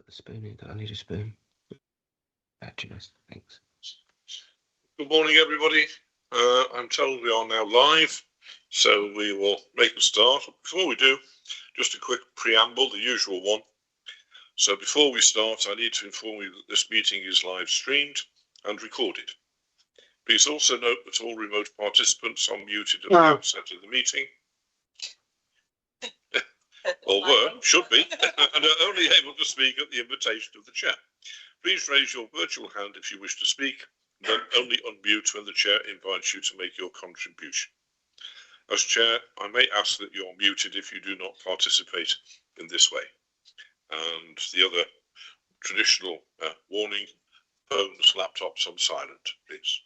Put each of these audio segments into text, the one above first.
Put the spoon in. I need a spoon. Fabulous. Thanks. Good morning, everybody. I'm told we are now live, so we will make a start. Before we do, just a quick preamble, the usual one. So before we start, I need to inform you that this meeting is live streamed and recorded. Please also note that all remote participants are muted at the outset of the meeting. Or were, should be, and are only able to speak at the invitation of the chair. Please raise your virtual hand if you wish to speak, and then only unmute when the chair invites you to make your contribution. As chair, I may ask that you are muted if you do not participate in this way. And the other traditional warning, phones, laptops on silent, please.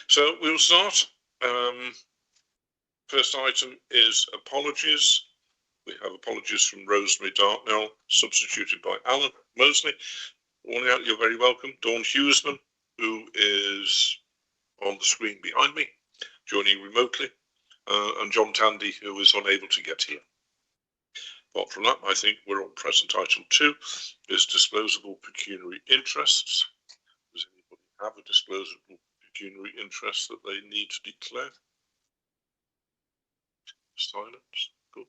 So we'll start. First item is apologies. We have apologies from Rosemary Dartnell, substituted by Alan Mosley. Warning out, you're very welcome. Dawn Hughesman, who is on the screen behind me, joining remotely, and John Tandy, who is unable to get here. Apart from that, I think we're on present. Item 2 is disposable pecuniary interests. Does anybody have a disposable pecuniary interest that they need to declare? Silence. Good.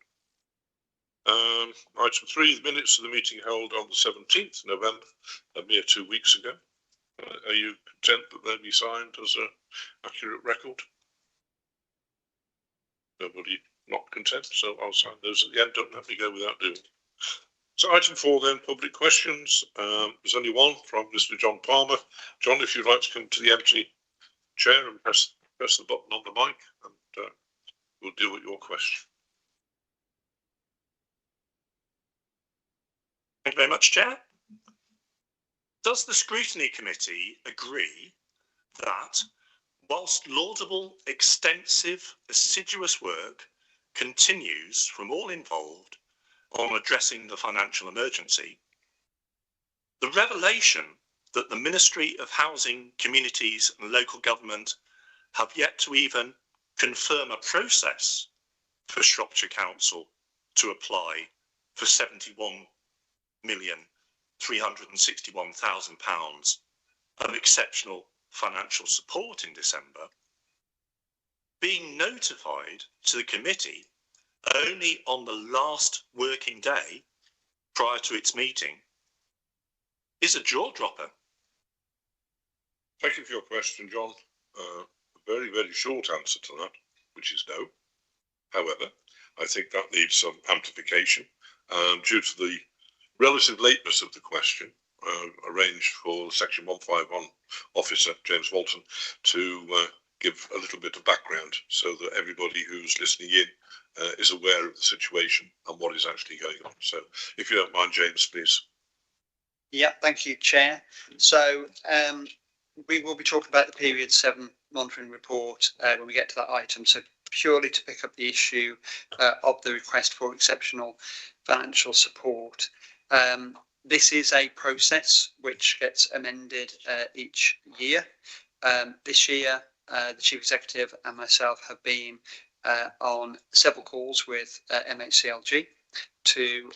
Item 3, the minutes of the meeting held on the 17th November, a mere 2 weeks ago. Are you content that they be signed as an accurate record? Nobody not content, so I'll sign those at the end. Don't let me go without doing it. So item 4 then, public questions. There's only one from Mr. John Palmer. John, if you'd like to come to the empty chair and press the button on the mic, and we'll deal with your question. Thank you very much, Chair. Does the Scrutiny Committee agree that whilst laudable, extensive, assiduous work continues from all involved on addressing the financial emergency, the revelation that the Ministry of Housing, Communities and Local Government have yet to even confirm a process for Shropshire Council to apply for £71,361,000 of exceptional financial support in December, being notified to the committee only on the last working day prior to its meeting, is a jaw-dropper. Thank you for your question, John. A very, very short answer to that, which is no. However, I think that needs some amplification. Due to the relative lateness of the question, arranged for Section 151 officer, James Walton, to give a little bit of background so that everybody who's listening in is aware of the situation and what is actually going on. So if you don't mind, James, please. Yeah, thank you, Chair. So we will be talking about the period 7 monitoring report when we get to that item. So purely to pick up the issue of the request for exceptional financial support. This is a process which gets amended each year. This year, the Chief Executive and myself have been on several calls with MHCLG to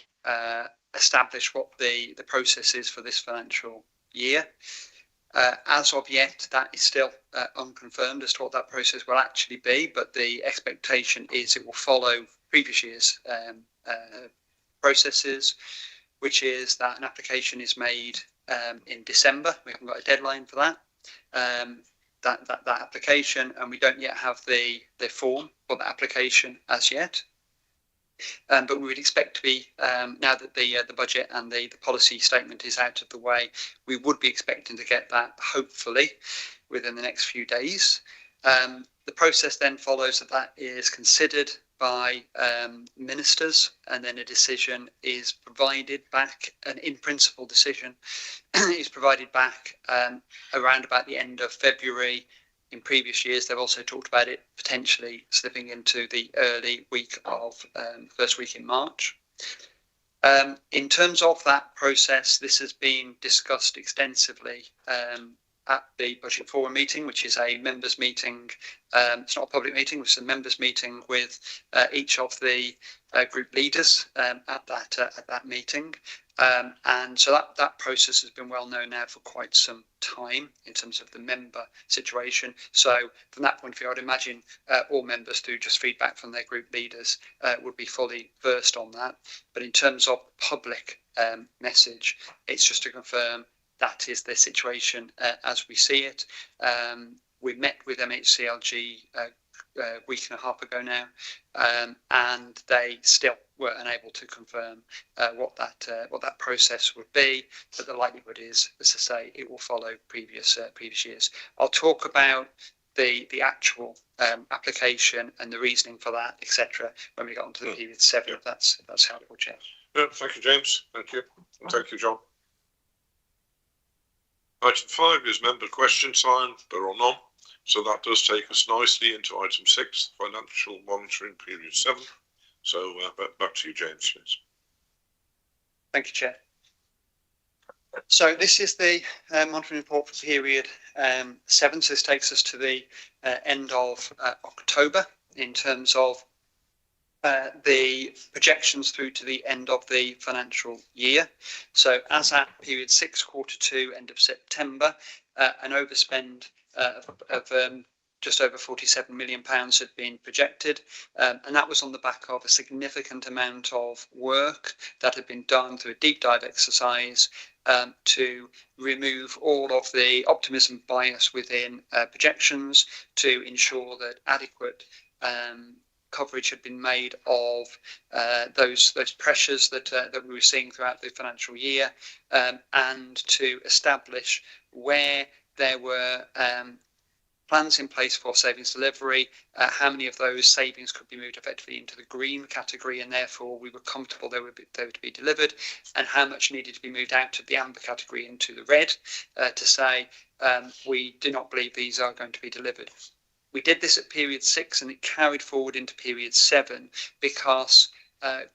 establish what the process is for this financial year. As of yet, that is still unconfirmed as to what that process will actually be, but the expectation is it will follow previous year's processes, which is that an application is made in December. We haven't got a deadline for that. That application, and we don't yet have the form for the application as yet. But we would expect to be, now that the budget and the policy statement is out of the way, we would be expecting to get that hopefully within the next few days. The process then follows that is considered by ministers, and then a decision is provided back, an in-principle decision is provided back around about the end of February. In previous years, they've also talked about it potentially slipping into the early week of first week in March. In terms of that process, this has been discussed extensively at the Budget Forum meeting, which is a members' meeting. It's not a public meeting, it's a members' meeting with each of the group leaders at that meeting. And so that process has been well known now for quite some time in terms of the member situation. So from that point of view, I'd imagine all members, through just feedback from their group leaders, would be fully versed on that. But in terms of public message, it's just to confirm that is the situation as we see it. We met with MHCLG a week and a half ago now, and they still were unable to confirm what that process would be. But the likelihood is, as I say, it will follow previous years. I'll talk about the actual application and the reasoning for that, etc., when we get onto the period 7. Yeah. If that's helpful, Chair. Yeah, thank you, James. Thank you. And thank you, John. Item 5 is member question time. There are none. So that does take us nicely into item 6, financial monitoring period 7. So back to you, James, please. Thank you, Chair. So this is the monitoring report for period 7. So this takes us to the end of October in terms of the projections through to the end of the financial year. So as at period 6, quarter 2, end of September, an overspend of just over £47 million had been projected, and that was on the back of a significant amount of work that had been done through a deep dive exercise to remove all of the optimism bias within projections, to ensure that adequate coverage had been made of those pressures that we were seeing throughout the financial year, and to establish where there were plans in place for savings delivery, how many of those savings could be moved effectively into the green category, and therefore we were comfortable they would be delivered, and how much needed to be moved out of the amber category into the red, to say we do not believe these are going to be delivered. We did this at period 6, and it carried forward into period 7 because,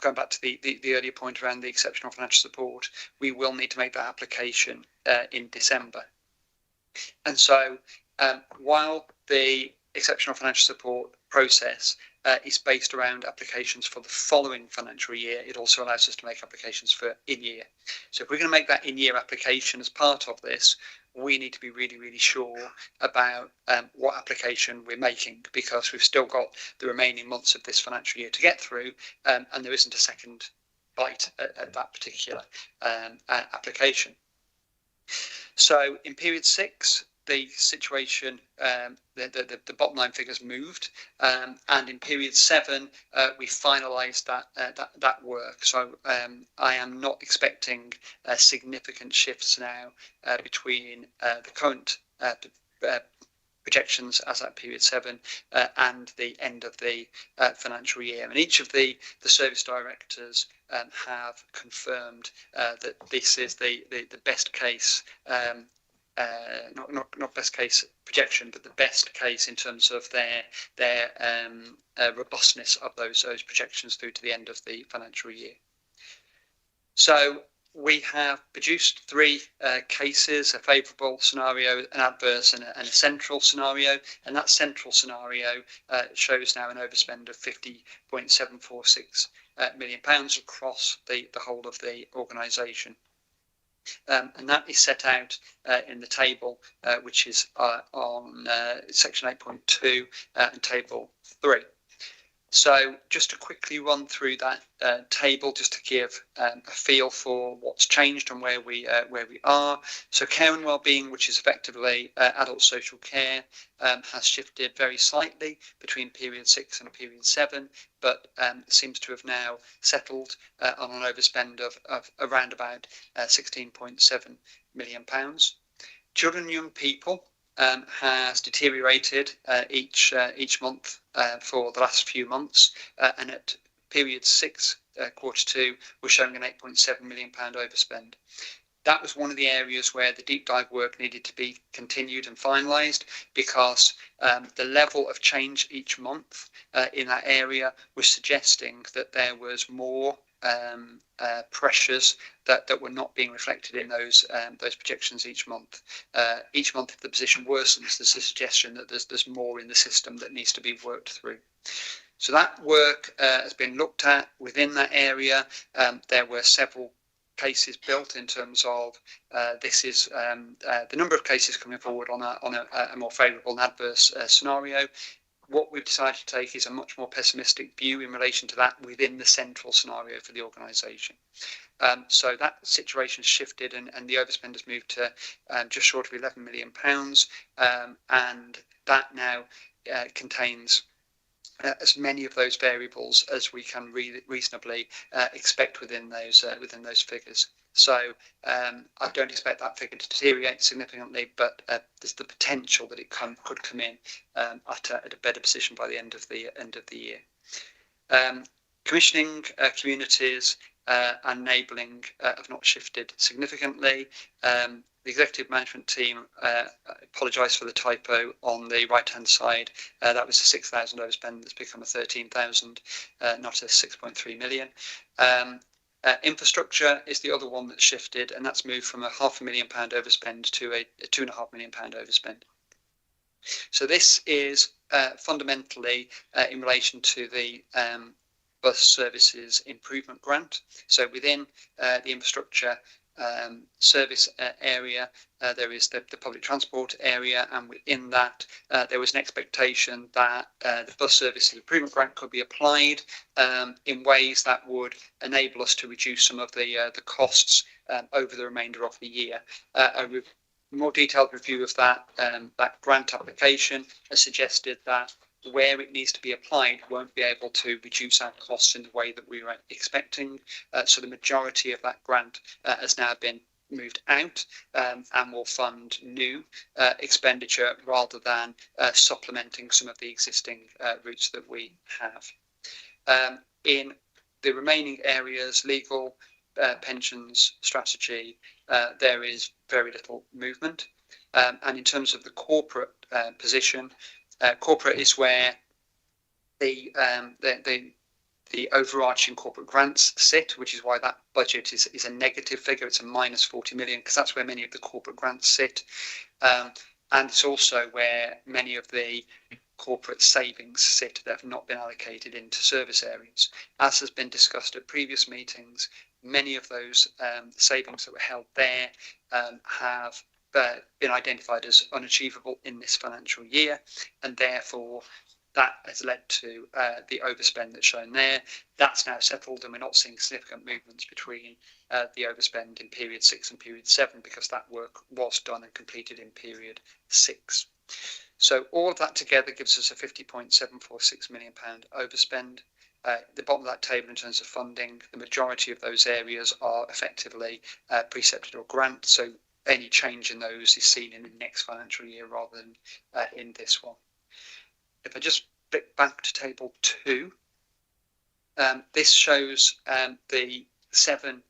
going back to the earlier point around the exceptional financial support, we will need to make that application in December. And so while the exceptional financial support process is based around applications for the following financial year, it also allows us to make applications for in-year. So if we're going to make that in-year application as part of this, we need to be really, really sure about what application we're making, because we've still got the remaining months of this financial year to get through, and there isn't a second bite at that particular application. So in period 6, the situation, the bottom line figures moved, and in period 7 we finalised that work. So I am not expecting significant shifts now between the current projections as at period 7 and the end of the financial year. And each of the service directors have confirmed that this is the best case. Not best case projection, but the best case in terms of their robustness of those projections through to the end of the financial year. So we have produced 3 cases: a favourable scenario, an adverse, and a central scenario. And that central scenario shows now an overspend of £50.746 million across the whole of the organisation. And that is set out in the table, which is on section 8.2 and table 3. So just to quickly run through that table, just to give a feel for what's changed and where we are. So care and wellbeing, which is effectively adult social care, has shifted very slightly between period 6 and period 7, but seems to have now settled on an overspend of around about £16.7 million. Children and young people has deteriorated each month for the last few months, and at period 6, quarter 2, we're showing an £8.7 million overspend. That was one of the areas where the deep dive work needed to be continued and finalised, because the level of change each month in that area was suggesting that there was more pressures that were not being reflected in those projections each month. Each month, if the position worsens, there's a suggestion that there's more in the system that needs to be worked through. So that work has been looked at within that area. There were several cases built in terms of this is the number of cases coming forward on a more favourable and adverse scenario. What we've decided to take is a much more pessimistic view in relation to that within the central scenario for the organisation. So that situation has shifted, and the overspend has moved to just short of £11 million, and that now contains as many of those variables as we can reasonably expect within those figures. So I don't expect that figure to deteriorate significantly, but there's the potential that it could come in at a better position by the end of the year. Commissioning communities and enabling have not shifted significantly. The executive management team apologise for the typo on the right-hand side. That was a 6,000 overspend that's become a 13,000, not a 6.3 million. Infrastructure is the other one that's shifted, and that's moved from a £500,000 overspend to a £2.5 million overspend. So this is fundamentally in relation to the bus services improvement grant. So within the infrastructure service area, there is the public transport area, and within that there was an expectation that the bus services improvement grant could be applied in ways that would enable us to reduce some of the costs over the remainder of the year. A more detailed review of that grant application has suggested that where it needs to be applied won't be able to reduce our costs in the way that we were expecting. So the majority of that grant has now been moved out and will fund new expenditure rather than supplementing some of the existing routes that we have. In the remaining areas, legal, pensions, strategy, there is very little movement. And in terms of the corporate position, corporate is where the overarching corporate grants sit, which is why that budget is a negative figure. It's a minus 40 million, because that's where many of the corporate grants sit. And it's also where many of the corporate savings sit that have not been allocated into service areas. As has been discussed at previous meetings, many of those savings that were held there have been identified as unachievable in this financial year, and therefore that has led to the overspend that's shown there. That's now settled, and we're not seeing significant movements between the overspend in period 6 and period 7, because that work was done and completed in period 6. So all of that together gives us a £50.746 million overspend. The bottom of that table in terms of funding, the majority of those areas are effectively precepted or grant, so any change in those is seen in the next financial year rather than in this one. If I just flick back to table 2, this shows the 7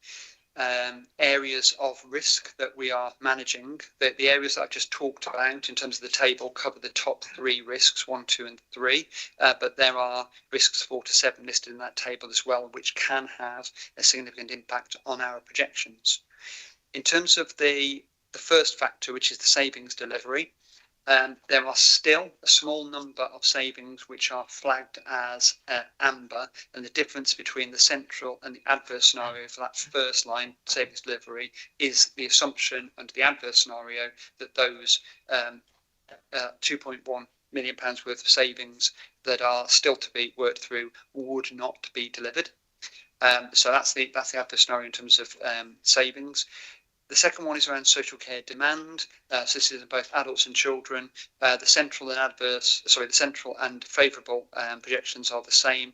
areas of risk that we are managing. The areas that I've just talked about in terms of the table cover the top 3 risks, 1, 2 and 3, but there are risks 4 to 7 listed in that table as well, which can have a significant impact on our projections. In terms of the first factor, which is the savings delivery, there are still a small number of savings which are flagged as amber, and the difference between the central and the adverse scenario for that first line, savings delivery, is the assumption under the adverse scenario that those £2.1 million worth of savings that are still to be worked through would not be delivered. So that's the adverse scenario in terms of savings. The second one is around social care demand. So this is both adults and children. The central and favourable projections are the same.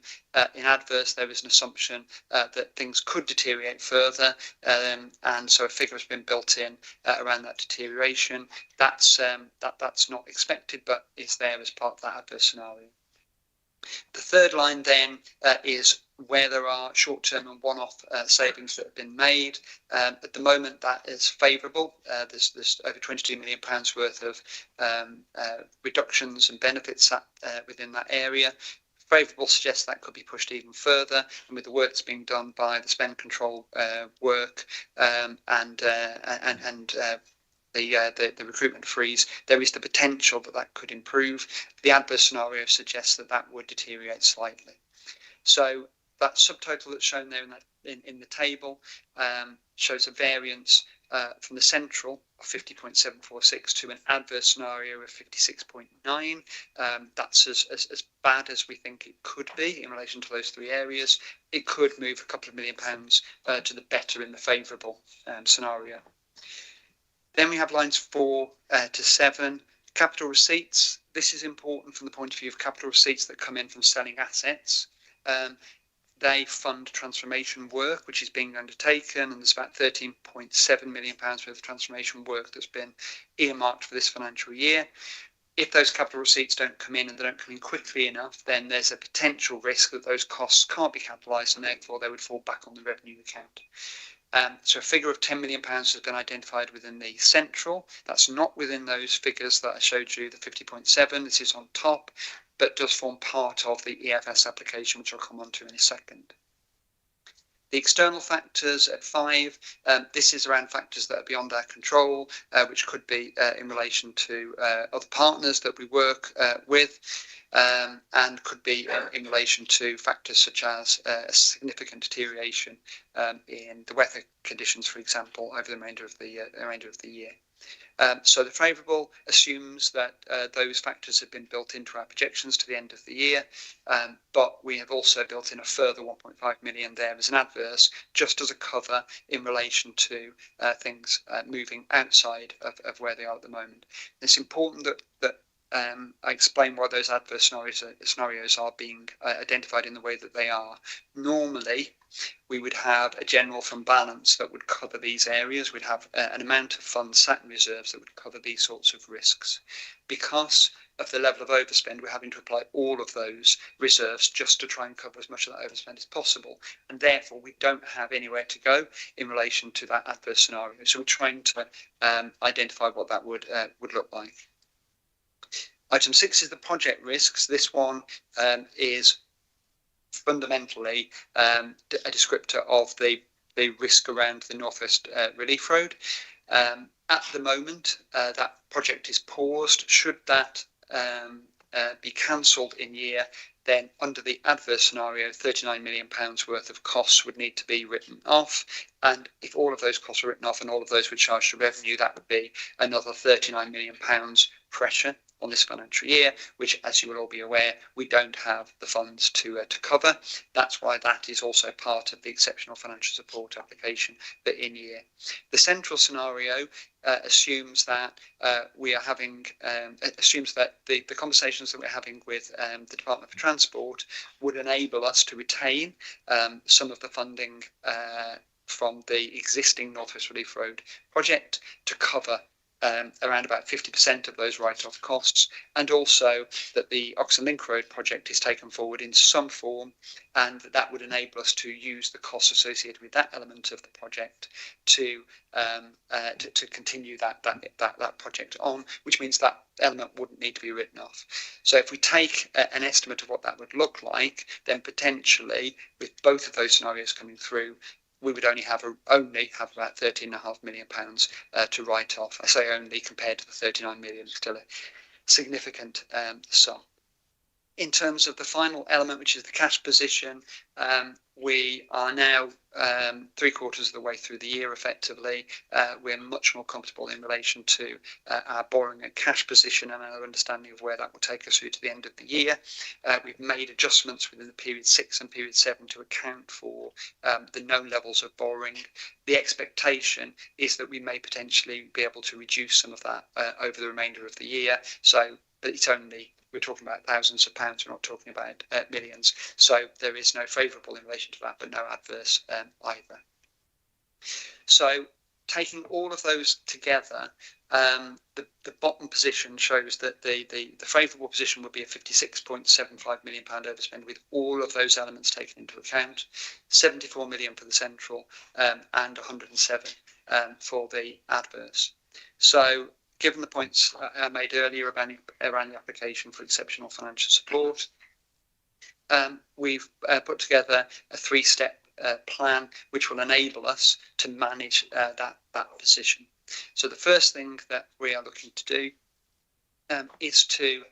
In adverse, there is an assumption that things could deteriorate further, and so a figure has been built in around that deterioration. That's not expected, but is there as part of that adverse scenario. The third line then is where there are short-term and one-off savings that have been made. At the moment, that is favourable. There's over £22 million worth of reductions and benefits within that area. Favourable suggests that could be pushed even further, and with the work that's being done by the spend control work and the recruitment freeze, there is the potential that could improve. The adverse scenario suggests that would deteriorate slightly. So that subtotal that's shown there in that in the table shows a variance from the central of 50.746 to an adverse scenario of 56.9. That's as bad as we think it could be in relation to those three areas. It could move a couple of £1 million to the better in the favourable scenario. Then we have lines 4 to 7. Capital receipts. This is important from the point of view of capital receipts that come in from selling assets. They fund transformation work which is being undertaken, and there's about £13.7 million worth of transformation work that's been earmarked for this financial year. If those capital receipts don't come in and they don't come in quickly enough, then there's a potential risk that those costs can't be capitalised and therefore they would fall back on the revenue account. So a figure of £10 million has been identified within the central. That's not within those figures that I showed you, the 50.7. This is on top, but does form part of the EFS application, which I'll come on to in a second. The external factors at 5, this is around factors that are beyond our control, which could be in relation to other partners that we work with, and could be in relation to factors such as a significant deterioration in the weather conditions, for example, over the remainder of the year. So the favourable assumes that those factors have been built into our projections to the end of the year, but we have also built in a further 1.5 million there as an adverse, just as a cover in relation to things moving outside of where they are at the moment. It's important that I explain why those adverse scenarios are being identified in the way that they are. Normally, we would have a general fund balance that would cover these areas. We'd have an amount of funds sat in reserves that would cover these sorts of risks. Because of the level of overspend, we're having to apply all of those reserves just to try and cover as much of that overspend as possible. And therefore, we don't have anywhere to go in relation to that adverse scenario. So we're trying to identify what that would look like. Item 6 is the project risks. This one is fundamentally a descriptor of the risk around the North West Relief Road. At the moment, that project is paused. Should that be cancelled in year, then under the adverse scenario, £39 million worth of costs would need to be written off. And if all of those costs are written off and all of those were charged to revenue, that would be another £39 million pressure on this financial year, which, as you will all be aware, we don't have the funds to cover. That's why that is also part of the exceptional financial support application for in year. The central scenario assumes that we are having assumes that the conversations that we're having with the Department for Transport would enable us to retain some of the funding from the existing North West Relief Road project to cover around about 50% of those write-off costs, and also that the Oxon Link Road project is taken forward in some form, and that would enable us to use the costs associated with that element of the project to continue that project on, which means that element wouldn't need to be written off. So if we take an estimate of what that would look like, then potentially with both of those scenarios coming through, we would only have about £13.5 million to write off. I say only compared to the 39 million, still a significant sum. In terms of the final element, which is the cash position, we are now 3/4 of the way through the year effectively. We're much more comfortable in relation to our borrowing and cash position and our understanding of where that will take us through to the end of the year. We've made adjustments within the period 6 and period 7 to account for the known levels of borrowing. The expectation is that we may potentially be able to reduce some of that over the remainder of the year. So, but it's only, we're talking about thousands of pounds, we're not talking about millions. So there is no favourable in relation to that, but no adverse either. So taking all of those together, the bottom position shows that the favourable position would be a £56.75 million overspend with all of those elements taken into account, 74 million for the central and 107 for the adverse. So given the points I made earlier around the application for exceptional financial support, we've put together a 3-step plan which will enable us to manage that position. So the first thing that we are looking to do is to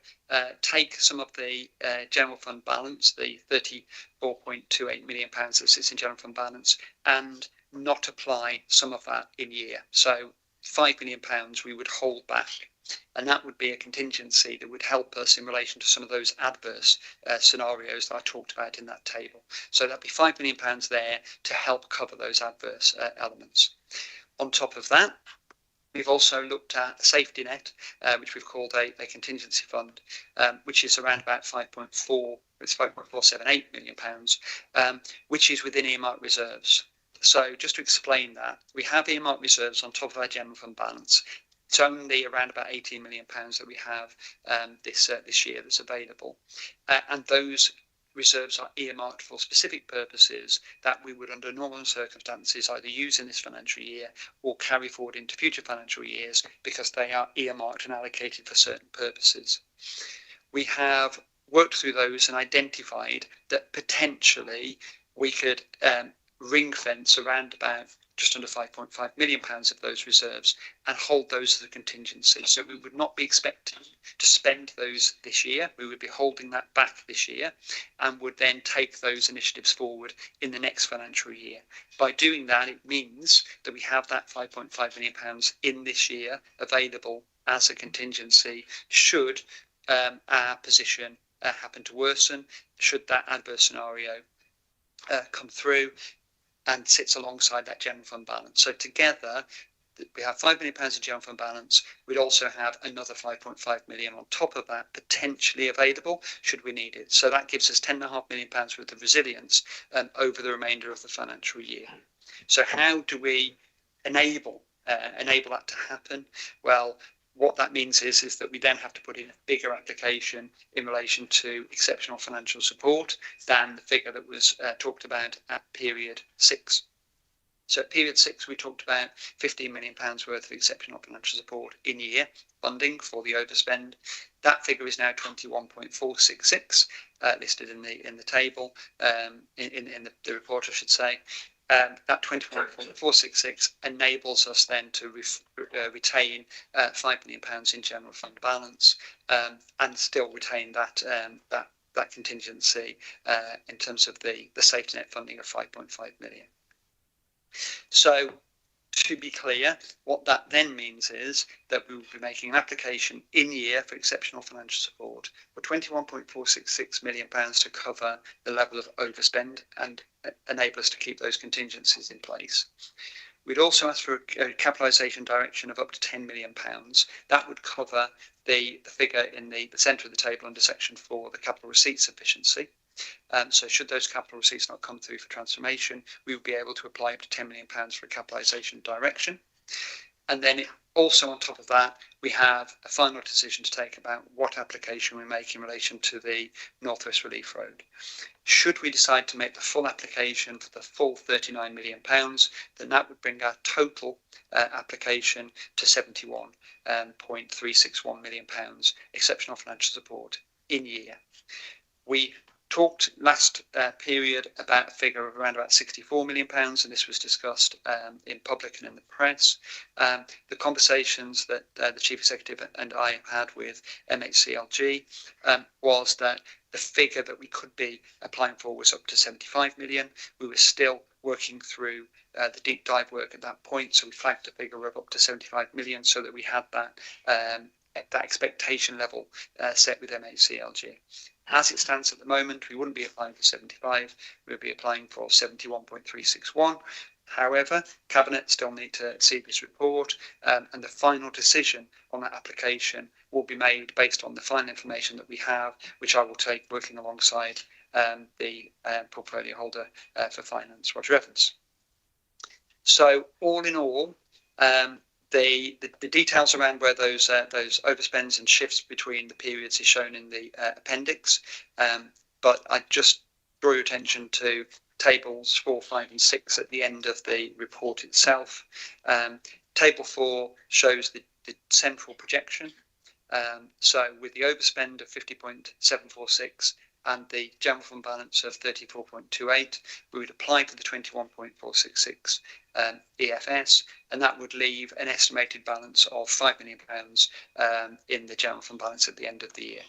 take some of the general fund balance, the £34.28 million that sits in general fund balance, and not apply some of that in year. So £5 million we would hold back, and that would be a contingency that would help us in relation to some of those adverse scenarios that I talked about in that table. So that'd be £5 million there to help cover those adverse elements. On top of that, we've also looked at a safety net, which we've called a contingency fund, which is around about £5.478 million, which is within earmarked reserves. So just to explain that, we have earmarked reserves on top of our general fund balance. It's only around about £18 million that we have this year that's available, and those reserves are earmarked for specific purposes that we would, under normal circumstances, either use in this financial year or carry forward into future financial years because they are earmarked and allocated for certain purposes. We have worked through those and identified that potentially we could ring fence around about just under £5.5 million of those reserves and hold those as a contingency. So we would not be expecting to spend those this year. We would be holding that back this year and would then take those initiatives forward in the next financial year. By doing that, it means that we have that £5.5 million in this year available as a contingency should our position happen to worsen, should that adverse scenario come through, and sits alongside that general fund balance. So together, we have £5 million in general fund balance. We'd also have another £5.5 million on top of that potentially available should we need it. So that gives us £10.5 million worth of resilience over the remainder of the financial year. So how do we enable that to happen? Well, what that means is that we then have to put in a bigger application in relation to exceptional financial support than the figure that was talked about at period 6. So at period 6, we talked about £15 million worth of exceptional financial support in year funding for the overspend. That figure is now 21.466, listed in the table, in the report, I should say. That 21.466 enables us then to retain £5 million in general fund balance and still retain that contingency in terms of the safety net funding of £5.5 million. So to be clear, what that then means is that we will be making an application in year for exceptional financial support for £21.466 million to cover the level of overspend and enable us to keep those contingencies in place. We'd also ask for a capitalisation direction of up to £10 million. That would cover the figure in the centre of the table under section 4, the capital receipts efficiency. So should those capital receipts not come through for transformation, we would be able to apply up to £10 million for a capitalisation direction. And then also on top of that, we have a final decision to take about what application we make in relation to the North West Relief Road. Should we decide to make the full application for the full £39 million, then that would bring our total application to £71.361 million exceptional financial support in year. We talked last period about a figure of around about £64 million, and this was discussed in public and in the press. The conversations that the Chief Executive and I had with MHCLG was that the figure that we could be applying for was up to 75 million. We were still working through the deep dive work at that point, so we flagged a figure of up to 75 million so that we had that expectation level set with MHCLG. As it stands at the moment, we wouldn't be applying for 75, we would be applying for 71.361. However, Cabinet still need to see this report, and the final decision on that application will be made based on the final information that we have, which I will take working alongside the portfolio holder for finance, Roger Evans. So all in all, the details around where those overspends and shifts between the periods is shown in the appendix, but I just draw your attention to tables 4, 5 and 6 at the end of the report itself. Table 4 shows the central projection. So with the overspend of 50.746 and the general fund balance of 34.28, we would apply for the 21.466 EFS, and that would leave an estimated balance of £5 million in the general fund balance at the end of the year.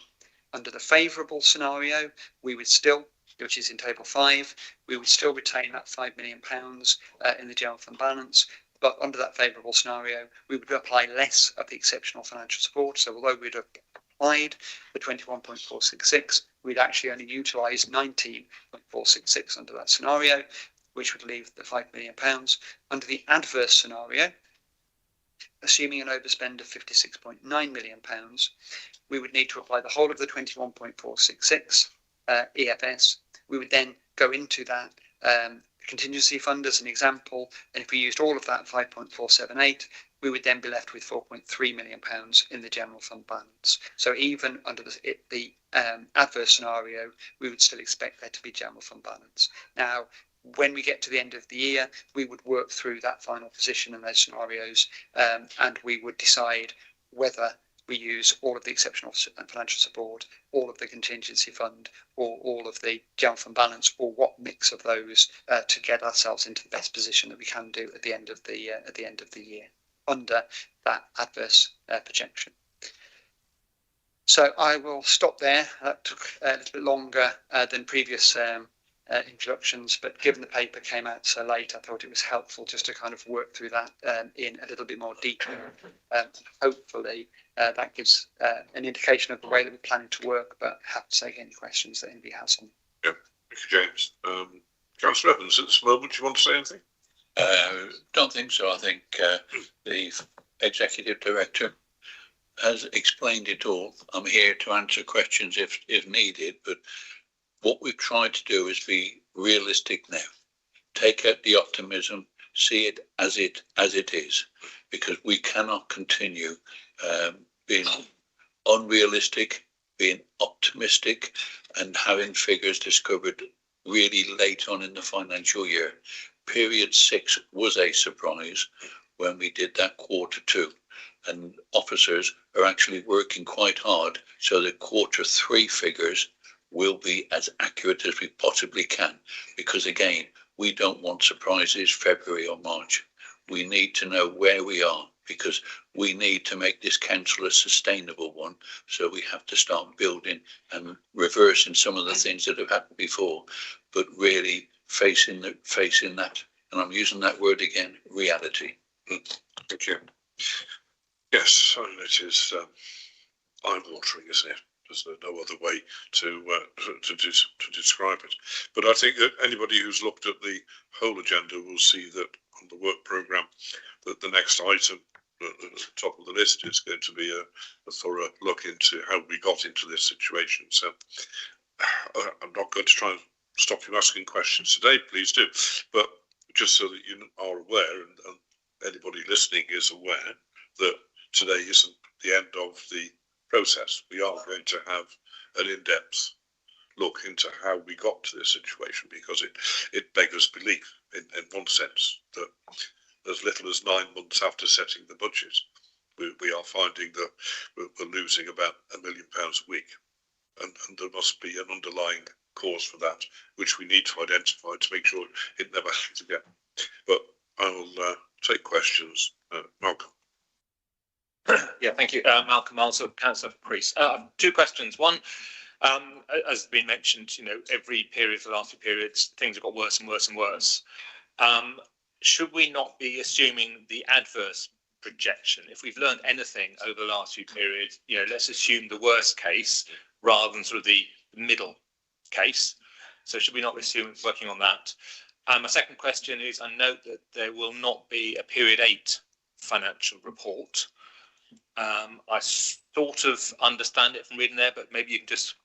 Under the favourable scenario, we would still, which is in table 5, we would still retain that £5 million in the general fund balance. But under that favourable scenario, we would apply less of the exceptional financial support. So although we'd have applied the 21.466, we'd actually only utilise 19.466 under that scenario, which would leave the £5 million. Under the adverse scenario, assuming an overspend of £56.9 million, we would need to apply the whole of the 21.466 EFS. We would then go into that contingency fund as an example, and if we used all of that 5.478, we would then be left with £4.3 million in the general fund balance. So even under the adverse scenario, we would still expect there to be general fund balance. Now, when we get to the end of the year, we would work through that final position in those scenarios, and we would decide whether we use all of the exceptional financial support, all of the contingency fund, or all of the general fund balance, or what mix of those to get ourselves into the best position that we can do at the end of the year under that adverse projection. So I will stop there. That took a little bit longer than previous introductions, but given the paper came out so late, I thought it was helpful just to kind of work through that in a little bit more detail. Hopefully that gives an indication of the way that we're planning to work, but happy to take any questions that anybody has on. Yeah, thank you, James. Councillor Evans, at this moment, do you want to say anything? Don't think so. I think the Executive Director has explained it all. I'm here to answer questions if needed, but what we've tried to do is be realistic now. Take out the optimism, see it as it is, because we cannot continue being unrealistic, being optimistic, and having figures discovered really late on in the financial year. Period 6 was a surprise when we did that quarter 2, and officers are actually working quite hard so that quarter 3 figures will be as accurate as we possibly can, because again, we don't want surprises February or March. We need to know where we are, because we need to make this council a sustainable one. So we have to start building and reversing some of the things that have happened before, but really facing that, and I'm using that word again, reality. Thank you. Yes, I mean, it is eye-watering, isn't it? There's no other way to describe it. But I think that anybody who's looked at the whole agenda will see that on the work programme, that the next item at the top of the list is going to be a thorough look into how we got into this situation. So I'm not going to try and stop you asking questions today, please do. But just so that you are aware, and anybody listening is aware, that today isn't the end of the process. We are going to have an in-depth look into how we got to this situation, because it beggars belief in one sense that as little as 9 months after setting the budget, we are finding that we're losing about £1 million a week, and there must be an underlying cause for that, which we need to identify to make sure it never happens again. But I will take questions. Malcolm. Yeah, thank you. Malcolm Miles, Councillor for Crease. 2 questions. One, as has been mentioned, every period for the last few periods, things have got worse and worse and worse. Should we not be assuming the adverse projection? If we've learned anything over the last few periods, let's assume the worst case rather than sort of the middle case. So should we not assume working on that? My second question is, I note that there will not be a period 8 financial report. I sort of understand it from reading there, but maybe you can just,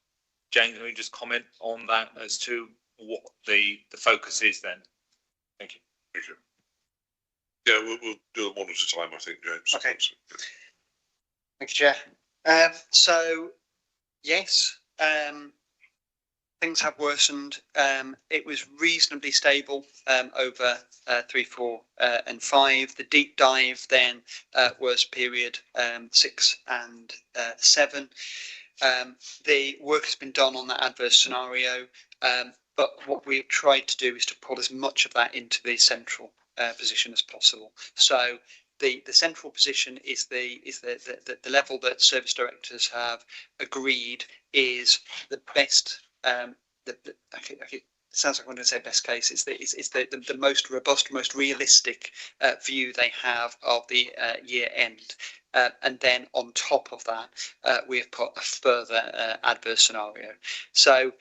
James, maybe just comment on that as to what the focus is then. Thank you. Thank you. Yeah, we'll do them one at a time, I think, James. Okay. Thank you, Chair. So, yes, things have worsened. It was reasonably stable over 3, 4 and 5. The deep dive then was period 6 and 7. The work has been done on that adverse scenario, but what we've tried to do is to pull as much of that into the central position as possible. So the central position is the level that service directors have agreed is the best. It sounds like I'm going to say best case. It's the most robust, most realistic view they have of the year end. And then on top of that, we have put a further adverse scenario. So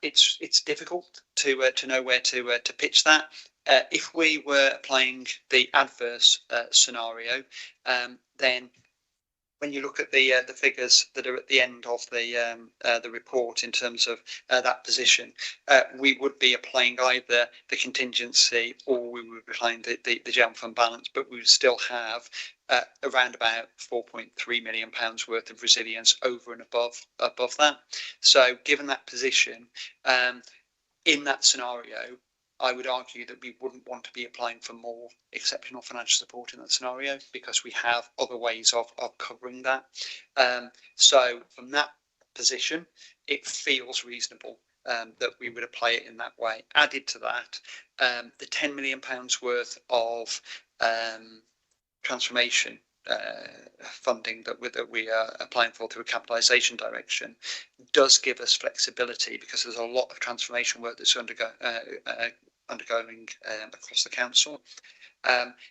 it's difficult to know where to pitch that. If we were applying the adverse scenario, then when you look at the figures that are at the end of the report in terms of that position, we would be applying either the contingency or we would be applying the general fund balance, but we would still have around about £4.3 million worth of resilience over and above that. So given that position, in that scenario, I would argue that we wouldn't want to be applying for more exceptional financial support in that scenario because we have other ways of covering that. So from that position, it feels reasonable that we would apply it in that way. Added to that, the £10 million worth of transformation funding that we are applying for through a capitalisation direction does give us flexibility because there's a lot of transformation work that's undergoing across the council.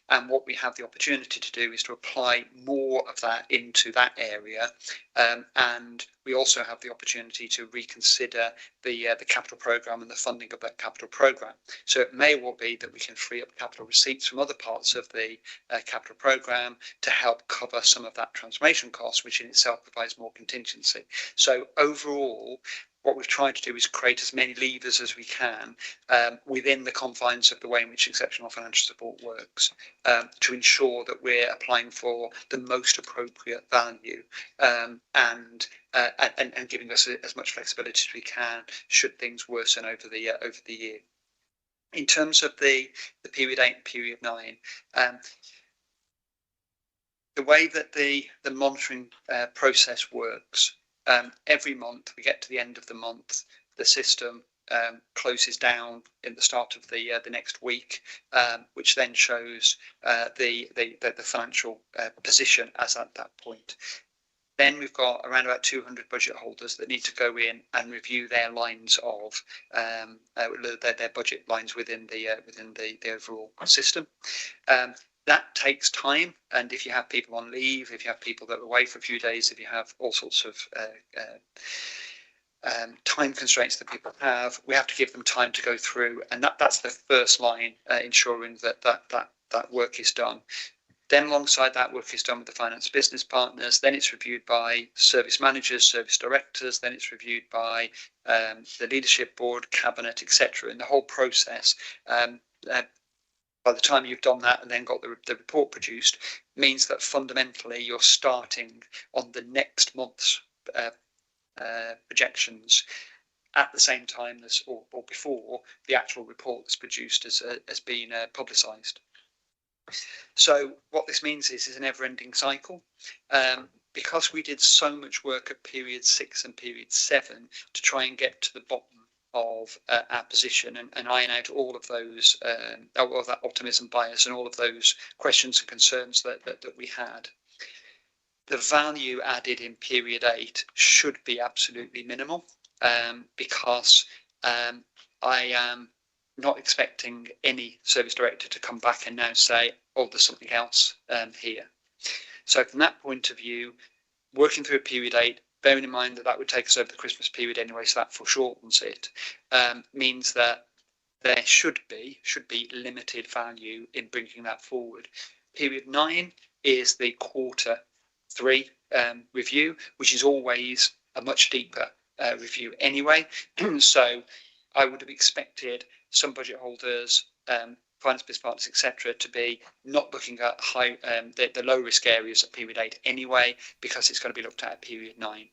And what we have the opportunity to do is to apply more of that into that area, and we also have the opportunity to reconsider the capital programme and the funding of that capital programme. So it may well be that we can free up capital receipts from other parts of the capital programme to help cover some of that transformation cost, which in itself provides more contingency. So overall, what we've tried to do is create as many levers as we can within the confines of the way in which exceptional financial support works to ensure that we're applying for the most appropriate value and giving us as much flexibility as we can should things worsen over the year. In terms of the period 8 and period 9, the way that the monitoring process works, every month we get to the end of the month, the system closes down in the start of the next week, which then shows the financial position as at that point. Then we've got around about 200 budget holders that need to go in and review their lines of their budget lines within the overall system. That takes time, and if you have people on leave, if you have people that are away for a few days, if you have all sorts of time constraints that people have, we have to give them time to go through, and that's the first line, ensuring that work is done. Then alongside that work is done with the finance business partners, then it's reviewed by service managers, service directors, then it's reviewed by the leadership board, cabinet, etc. And the whole process, by the time you've done that and then got the report produced, means that fundamentally you're starting on the next month's projections at the same time as or before the actual report that's produced has been publicised. So what this means is a never-ending cycle. Because we did so much work at period 6 and period 7 to try and get to the bottom of our position and iron out all of those, all of that optimism bias and all of those questions and concerns that we had. The value added in period 8 should be absolutely minimal, because I am not expecting any service director to come back and now say, oh, there's something else here. So from that point of view, working through a period 8, bearing in mind that would take us over the Christmas period anyway, so that foreshortens it, means that there should be limited value in bringing that forward. Period 9 is the quarter 3 review, which is always a much deeper review anyway. So I would have expected some budget holders, finance business partners, etc., to be not looking at the low risk areas at period 8 anyway, because it's going to be looked at period 9.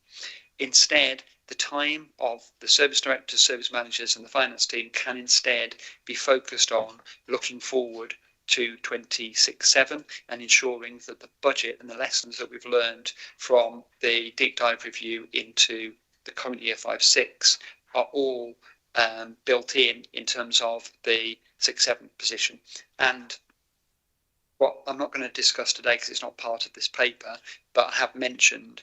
Instead, the time of the service directors, service managers and the finance team can instead be focused on looking forward to 26/7 and ensuring that the budget and the lessons that we've learned from the deep dive review into the current year 5/6 are all built in terms of the 6/7 position. And what I'm not going to discuss today because it's not part of this paper, but I have mentioned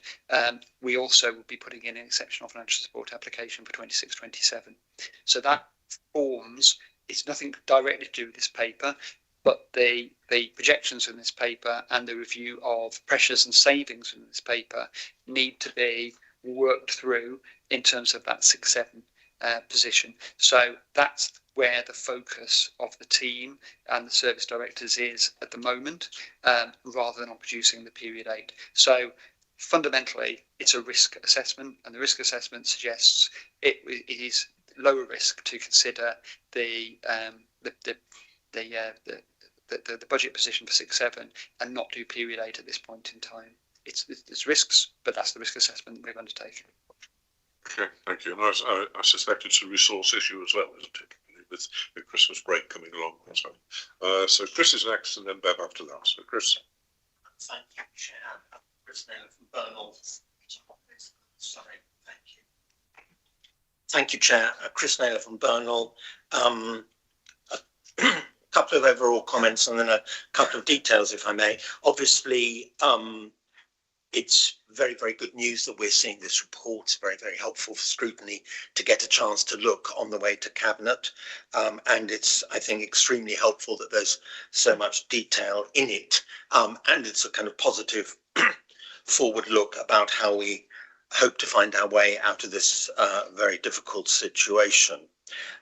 we also will be putting in an exceptional financial support application for 26/27. So that forms, it's nothing directly to do with this paper, but the projections in this paper and the review of pressures and savings in this paper need to be worked through in terms of that 6/7 position. So that's where the focus of the team and the service directors is at the moment, rather than on producing the period 8. So fundamentally, it's a risk assessment, and the risk assessment suggests it is lower risk to consider the budget position for 6/7 and not do period 8 at this point in time. It's risks, but that's the risk assessment we've undertaken. Okay, thank you. And I suspect it's a resource issue as well, isn't it? With the Christmas break coming along. So Chris is next, and then Bev after that. So Chris. Thank you, Chair. Chris Naylor from Burnham. Sorry, thank you. Thank you, Chair. Chris Naylor from Burnham. A couple of overall comments and then a couple of details, if I may. Obviously, it's very, very good news that we're seeing this report. It's very, very helpful for Scrutiny to get a chance to look on the way to Cabinet. And it's, I think, extremely helpful that there's so much detail in it. And it's a kind of positive forward look about how we hope to find our way out of this very difficult situation.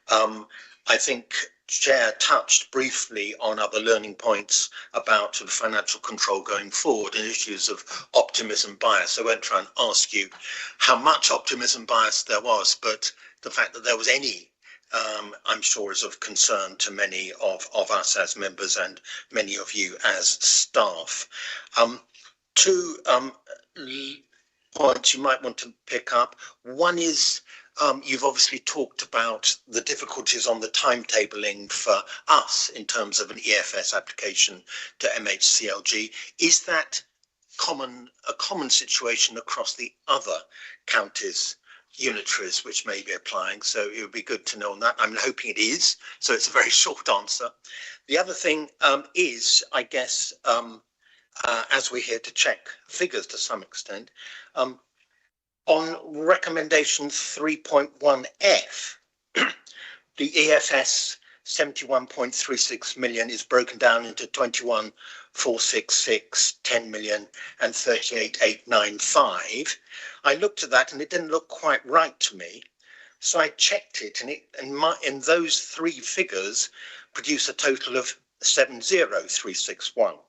I think Chair touched briefly on other learning points about financial control going forward and issues of optimism bias. I won't try and ask you how much optimism bias there was, but the fact that there was any, I'm sure, is of concern to many of us as members and many of you as staff. Two points you might want to pick up. One is, you've obviously talked about the difficulties on the timetabling for us in terms of an EFS application to MHCLG. Is that a common situation across the other counties, unitaries, which may be applying? So it would be good to know on that. I'm hoping it is, so it's a very short answer. The other thing is, I guess, as we're here to check figures to some extent, on recommendation 3.1F, the EFS 71.36 million is broken down into 21,466, 10 million and 38,895. I looked at that and it didn't look quite right to me. So I checked it and those three figures produce a total of 70,361.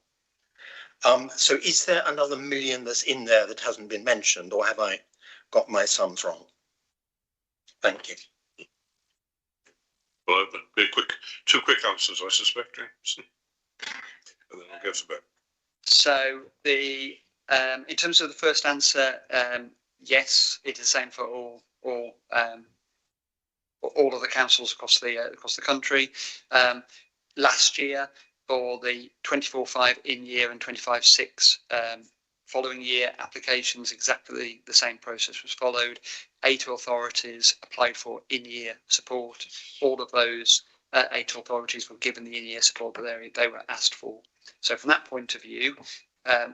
So is there another million that's in there that hasn't been mentioned, or have I got my sums wrong? Thank you. Well, be two quick answers, I suspect, James. And then I'll go to Bev. So in terms of the first answer, yes, it is the same for all of the councils across the country. Last year, for the 24/5 in year and 25/6 following year applications, exactly the same process was followed. 8 authorities applied for in-year support. All of those 8 authorities were given the in-year support that they were asked for. So from that point of view,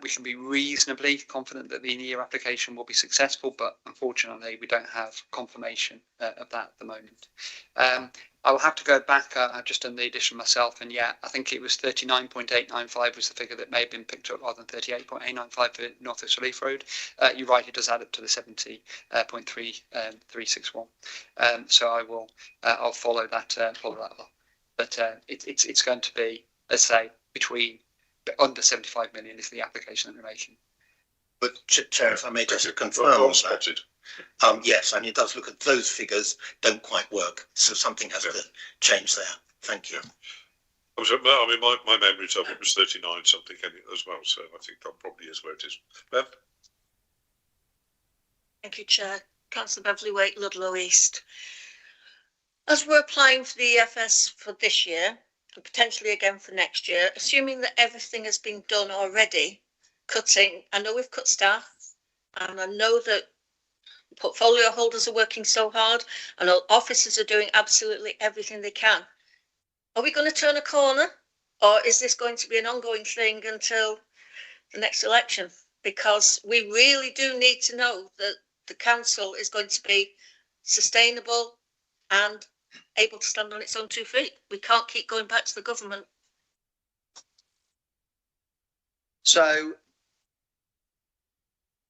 we can be reasonably confident that the in-year application will be successful, but unfortunately we don't have confirmation of that at the moment. I will have to go back. I've just done the addition myself, and yeah, I think it was 39.895 was the figure that may have been picked up rather than 38.895 for North West Relief Road. You're right, it does add up to the 70.361. So I'll follow that up. But it's going to be, let's say, between under 75 million is the application that we're making. But Chair, if I may just confirm that. Yes, I mean, it does look at those figures don't quite work, so something has to change there. Thank you. I mean, my memory of it was 39 something as well, so I think that probably is where it is. Bev? Thank you, Chair. Councillor Beverley Waite, Ludlow East. As we're applying for the EFS for this year, and potentially again for next year, assuming that everything has been done already, cutting, I know we've cut staff, and I know that portfolio holders are working so hard, and officers are doing absolutely everything they can. Are we going to turn a corner, or is this going to be an ongoing thing until the next election? Because we really do need to know that the council is going to be sustainable and able to stand on its own 2 feet. We can't keep going back to the government. So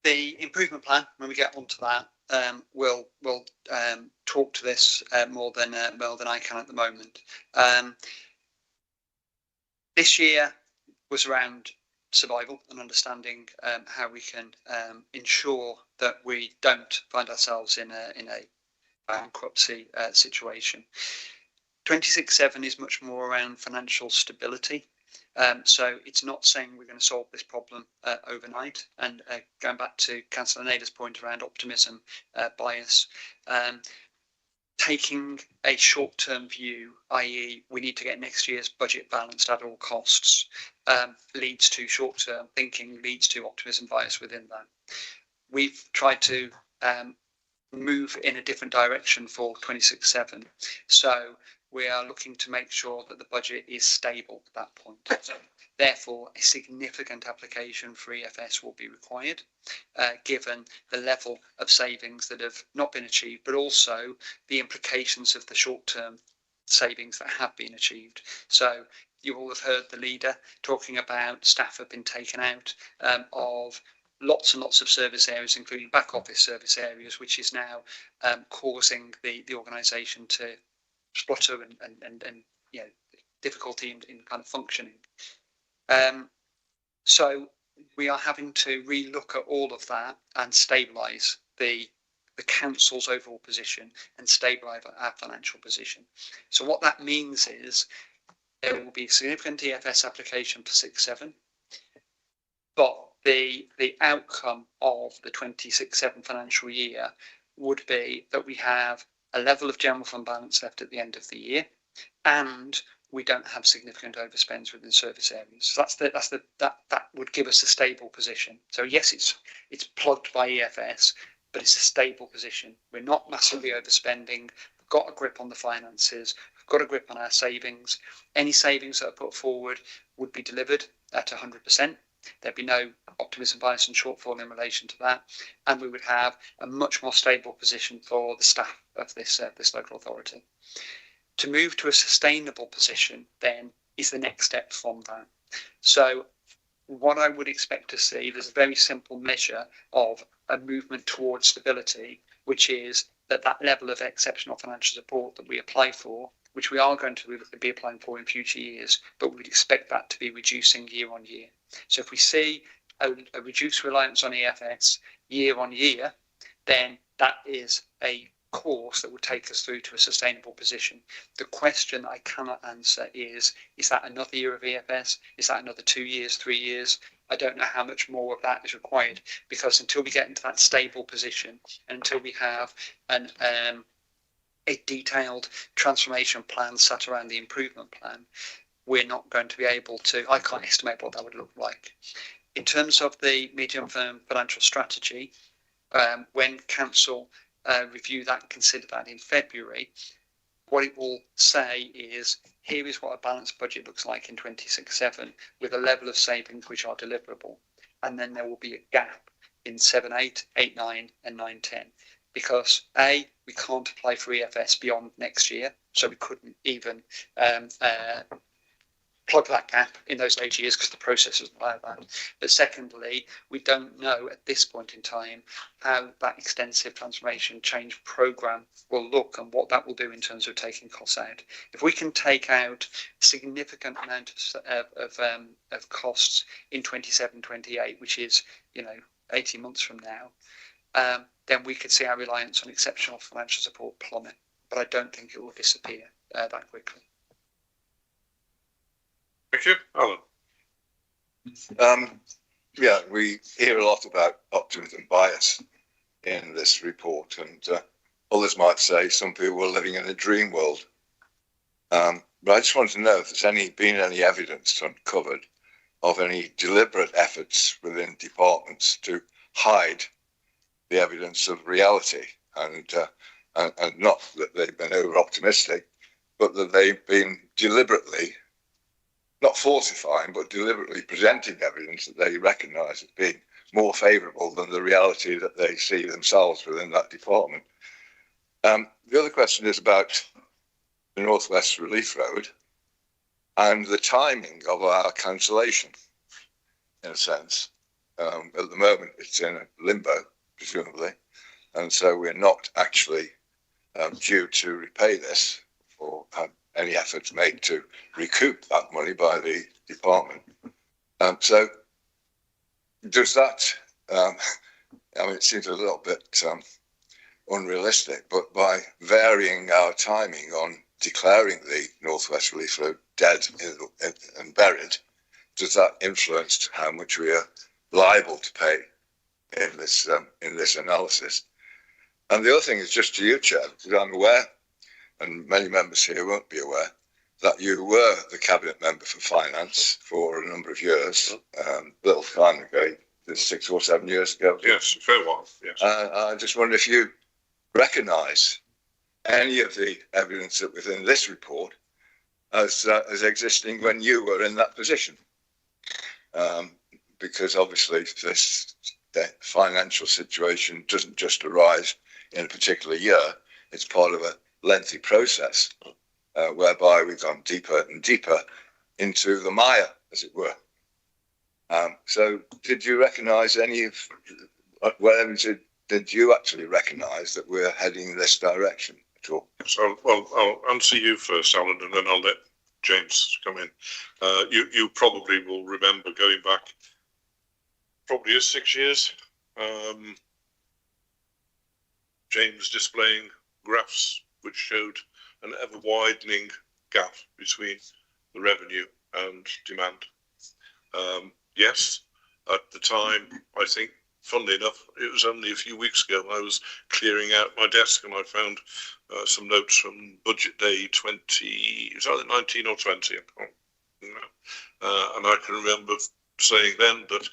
the improvement plan, when we get onto that, we'll talk to this more than I can at the moment. This year was around survival and understanding how we can ensure that we don't find ourselves in a bankruptcy situation. 26/7 is much more around financial stability. So it's not saying we're going to solve this problem overnight. And going back to Councillor Nader's point around optimism bias, taking a short-term view, i.e. we need to get next year's budget balanced at all costs, leads to short-term thinking, leads to optimism bias within that. We've tried to move in a different direction for 26/7. So we are looking to make sure that the budget is stable at that point. So, therefore, a significant application for EFS will be required, given the level of savings that have not been achieved, but also the implications of the short-term savings that have been achieved. So you will have heard the leader talking about staff have been taken out of lots and lots of service areas, including back office service areas, which is now causing the organisation to splutter and you know, difficulty in kind of functioning. So we are having to relook at all of that and stabilise the council's overall position and stabilise our financial position. So what that means is there will be a significant EFS application for 6/7, but the outcome of the 26/7 financial year would be that we have a level of general fund balance left at the end of the year, and we don't have significant overspends within service areas. So that would give us a stable position. So yes, it's plugged by EFS, but it's a stable position. We're not massively overspending. We've got a grip on the finances. We've got a grip on our savings. Any savings that are put forward would be delivered at 100%. There'd be no optimism bias and shortfall in relation to that, and we would have a much more stable position for the staff of this local authority. To move to a sustainable position then is the next step from that. So what I would expect to see, there's a very simple measure of a movement towards stability, which is that level of exceptional financial support that we apply for, which we are going to be applying for in future years, but we'd expect that to be reducing year on year. So if we see a reduced reliance on EFS year on year, then that is a course that will take us through to a sustainable position. The question that I cannot answer is that another year of EFS? Is that another 2 years, 3 years? I don't know how much more of that is required, because until we get into that stable position, and until we have a detailed transformation plan sat around the improvement plan, we're not going to be able to, I can't estimate what that would look like. In terms of the medium-term financial strategy, when council review that and consider that in February, what it will say is, here is what a balanced budget looks like in 26/7 with a level of savings which are deliverable. And then there will be a gap in 7/8, 8/9 and 9/10. Because A, we can't apply for EFS beyond next year, so we couldn't even plug that gap in those later years because the process doesn't allow that. But secondly, we don't know at this point in time how that extensive transformation change programme will look and what that will do in terms of taking costs out. If we can take out a significant amount of costs in 27/28, which is 18 months from now, then we could see our reliance on exceptional financial support plummet. But I don't think it will disappear that quickly. Thank you. Alan. Yeah, we hear a lot about optimism bias in this report, and others might say some people were living in a dream world. But I just want to know if there's been any evidence uncovered of any deliberate efforts within departments to hide the evidence of reality, and not that they've been over optimistic, but that they've been deliberately, not falsifying, but deliberately presenting evidence that they recognise as being more favourable than the reality that they see themselves within that department. The other question is about the North West Relief Road and the timing of our cancellation, in a sense. At the moment, it's in a limbo, presumably, and so we're not actually due to repay this or have any efforts made to recoup that money by the department. So does that, I mean, it seems a little bit unrealistic, but by varying our timing on declaring the North West Relief Road dead and buried, does that influence how much we are liable to pay in this analysis? And the other thing is just to you, Chair, because I'm aware, and many members here won't be aware, that you were the Cabinet Member for Finance for a number of years, a little time ago, 6 or 7 years ago. Yes, a fair while, yes. I just wonder if you recognise any of the evidence that within this report as existing when you were in that position. Because obviously the financial situation doesn't just arise in a particular year, it's part of a lengthy process whereby we've gone deeper and deeper into the mire, as it were. So did you recognise any of, did you actually recognise that we're heading in this direction at all? So, well, I'll answer you first, Alan, and then I'll let James come in. You probably will remember going back probably 6 years, James displaying graphs which showed an ever widening gap between the revenue and demand. Yes, at the time, I think, funnily enough, it was only a few weeks ago I was clearing out my desk and I found some notes from Budget Day 20, it was either 19 or 20, I can't remember. And I can remember saying then that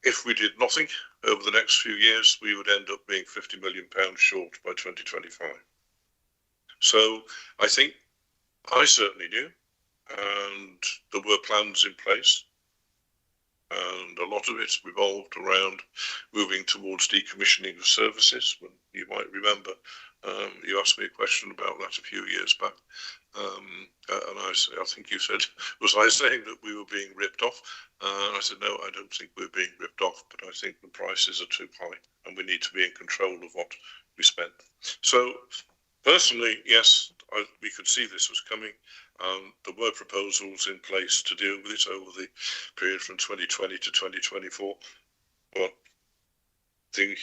if we did nothing over the next few years, we would end up being £50 million short by 2025. So I think I certainly knew, and there were plans in place. And a lot of it revolved around moving towards decommissioning of services. When you might remember, you asked me a question about that a few years back. And I think you said, was I saying that we were being ripped off? And I said, no, I don't think we're being ripped off, but I think the prices are too high and we need to be in control of what we spend. So personally, yes, we could see this was coming. There were proposals in place to deal with it over the period from 2020 to 2024, but the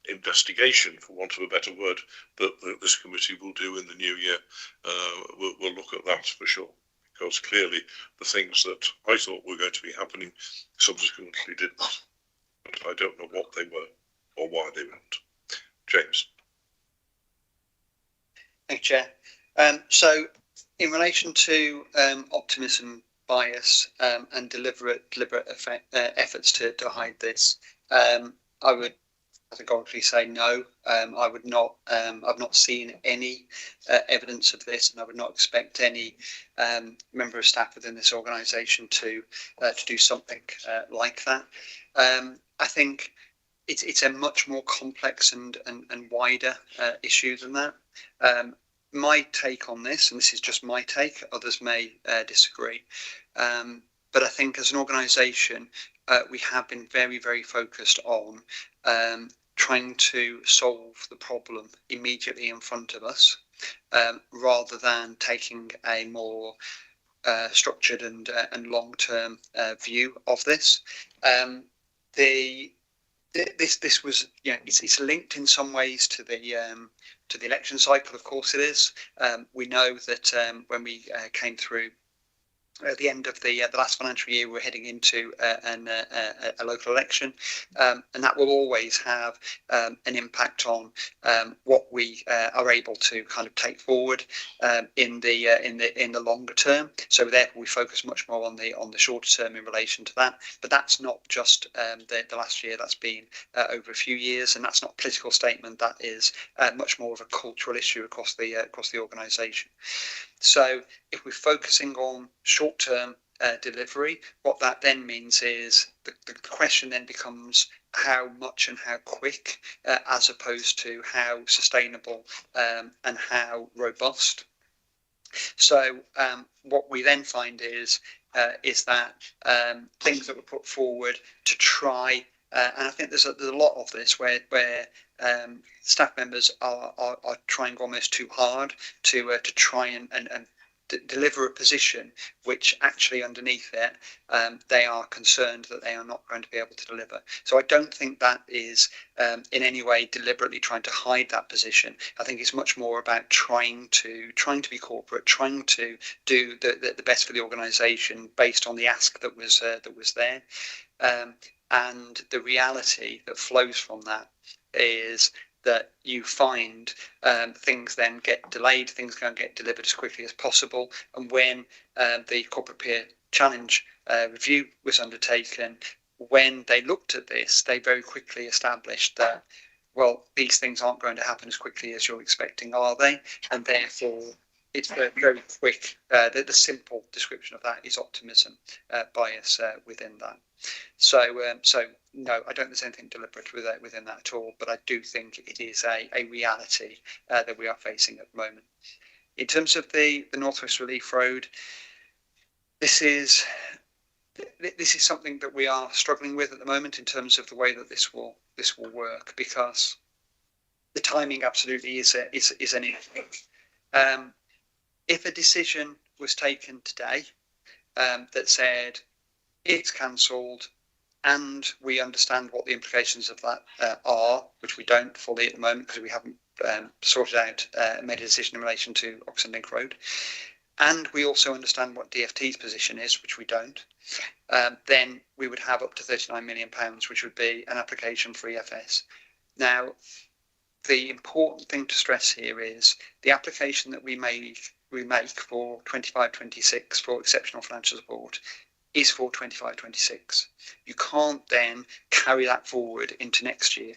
investigation, for want of a better word, that this committee will do in the new year, we'll look at that for sure, because clearly the things that I thought were going to be happening subsequently didn't, but I don't know what they were or why they weren't. James. Thank you, Chair. So in relation to optimism bias and deliberate efforts to hide this, I would categorically say no. I would not. I've not seen any evidence of this, and I would not expect any member of staff within this organisation to do something like that. I think it's a much more complex and wider issue than that. My take on this, and this is just my take, others may disagree, but I think as an organisation, we have been very, very focused on trying to solve the problem immediately in front of us, rather than taking a more structured and long-term view of this. This was, it's linked in some ways to the election cycle. Of course, it is. We know that when we came through at the end of the last financial year, we're heading into a local election, and that will always have an impact on what we are able to kind of take forward in the longer term. So therefore, we focus much more on the shorter term in relation to that. But that's not just the last year. That's been over a few years, and that's not a political statement. That is much more of a cultural issue across the organisation. So if we're focusing on short-term delivery, what that then means is the question then becomes how much and how quick, as opposed to how sustainable and how robust. So what we then find is that things that were put forward to try, and I think there's a lot of this where staff members are trying almost too hard to try and deliver a position which actually underneath it they are concerned that they are not going to be able to deliver. So I don't think that is in any way deliberately trying to hide that position. I think it's much more about trying to be corporate, trying to do the best for the organisation based on the ask that was there, and the reality that flows from that is that you find things then get delayed, things can't get delivered as quickly as possible. And when the corporate peer challenge review was undertaken, when they looked at this, they very quickly established that, well, these things aren't going to happen as quickly as you're expecting, are they? And therefore, it's very quick. The simple description of that is optimism bias within that. So no, I don't think there's anything deliberate within that at all, but I do think it is a reality that we are facing at the moment. In terms of the North West Relief Road, this is something that we are struggling with at the moment in terms of the way that this will work, because the timing absolutely is an issue. If a decision was taken today that said it's cancelled, and we understand what the implications of that are, which we don't fully at the moment because we haven't sorted out, made a decision in relation to Oxford Link Road, and we also understand what DFT's position is, which we don't, then we would have up to £39 million, which would be an application for EFS. Now, the important thing to stress here is the application that we make for 25-26 for exceptional financial support is for 25-26. You can't then carry that forward into next year.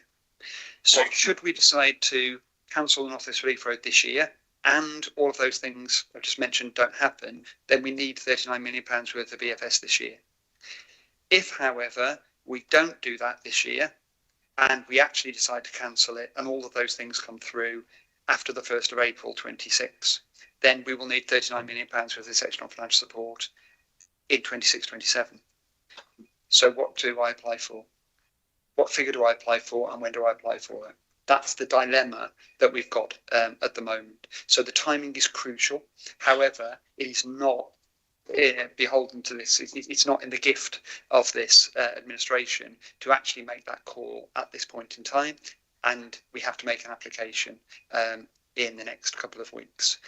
So should we decide to cancel the North West Relief Road this year, and all of those things I've just mentioned don't happen, then we need £39 million worth of EFS this year. If, however, we don't do that this year, and we actually decide to cancel it, and all of those things come through after the 1st of April 26, then we will need £39 million worth of exceptional financial support in 26-27. So what do I apply for? What figure do I apply for, and when do I apply for it? That's the dilemma that we've got at the moment. So the timing is crucial. However, it is not beholden to this. It's not in the gift of this administration to actually make that call at this point in time. And we have to make an application in the next couple of weeks.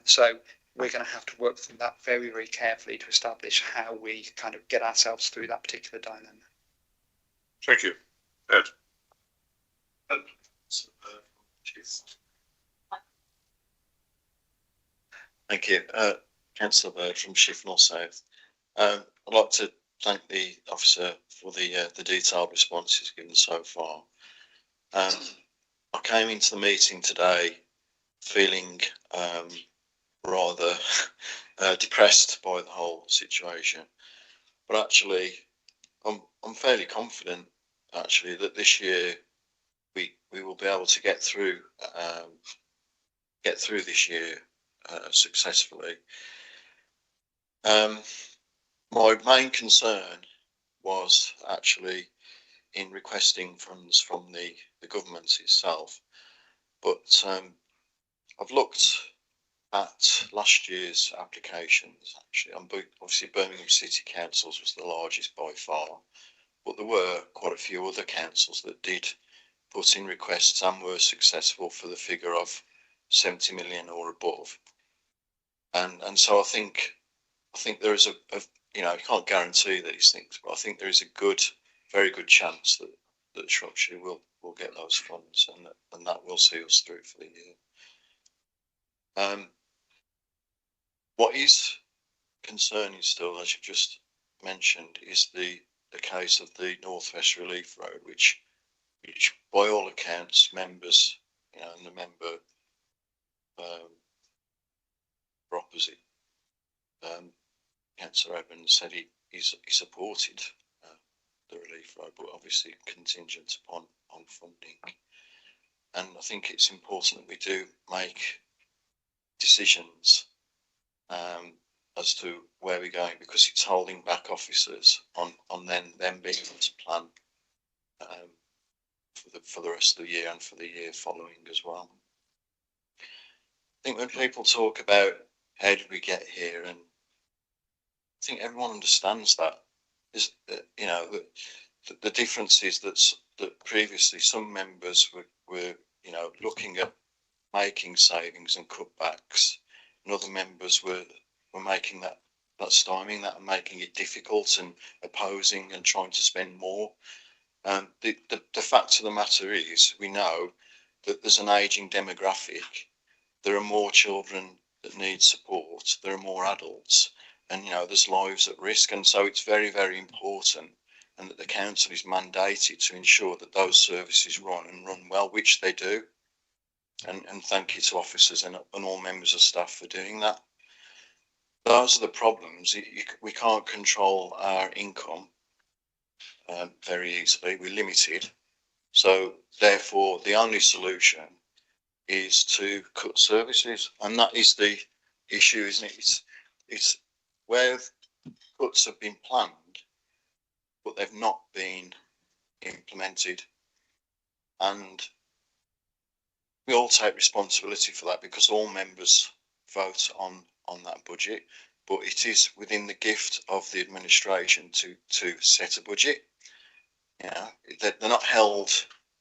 So we're going to have to work through that very, very carefully to establish how we kind of get ourselves through that particular dilemma. Thank you. Ed. Thank you. Councillor Bird from Shifnal South. I'd like to thank the officer for the detailed responses given so far. I came into the meeting today feeling rather depressed by the whole situation, but actually I'm fairly confident actually that this year we will be able to get through this year successfully. My main concern was actually in requesting funds from the government itself, but I've looked at last year's applications. Actually, obviously Birmingham City Councils was the largest by far, but there were quite a few other councils that did put in requests and were successful for the figure of 70 million or above. And so I think think there is you can't guarantee these things, but I think there is a very good chance that Shropshire will get those funds, and that will see us through for the year. What is concerning still, as you've just mentioned, is the case of the North West Relief Road, which by all accounts, members, and the member for opposite, Councillor Evans said he supported the relief road, but obviously contingent upon funding. And I think it's important that we do make decisions as to where we're going, because it's holding back officers on them being able to plan for the rest of the year and for the year following as well. I think when people talk about how did we get here, and I think everyone understands that is the difference is that previously some members were looking at making savings and cutbacks, and other members were making that stymieing that and making it difficult and opposing and trying to spend more. The fact of the matter is, we know that there's an ageing demographic. There are more children that need support. There are more adults, and there's lives at risk. And so it's very, very important, and that the council is mandated to ensure that those services run well, which they do. And thank you to officers and all members of staff for doing that. Those are the problems. We can't control our income very easily. We're limited. So therefore, the only solution is to cut services. And that is the issue, isn't it? It's where cuts have been planned, but they've not been implemented. And we all take responsibility for that, because all members vote on that budget, but it is within the gift of the administration to set a budget. They're not held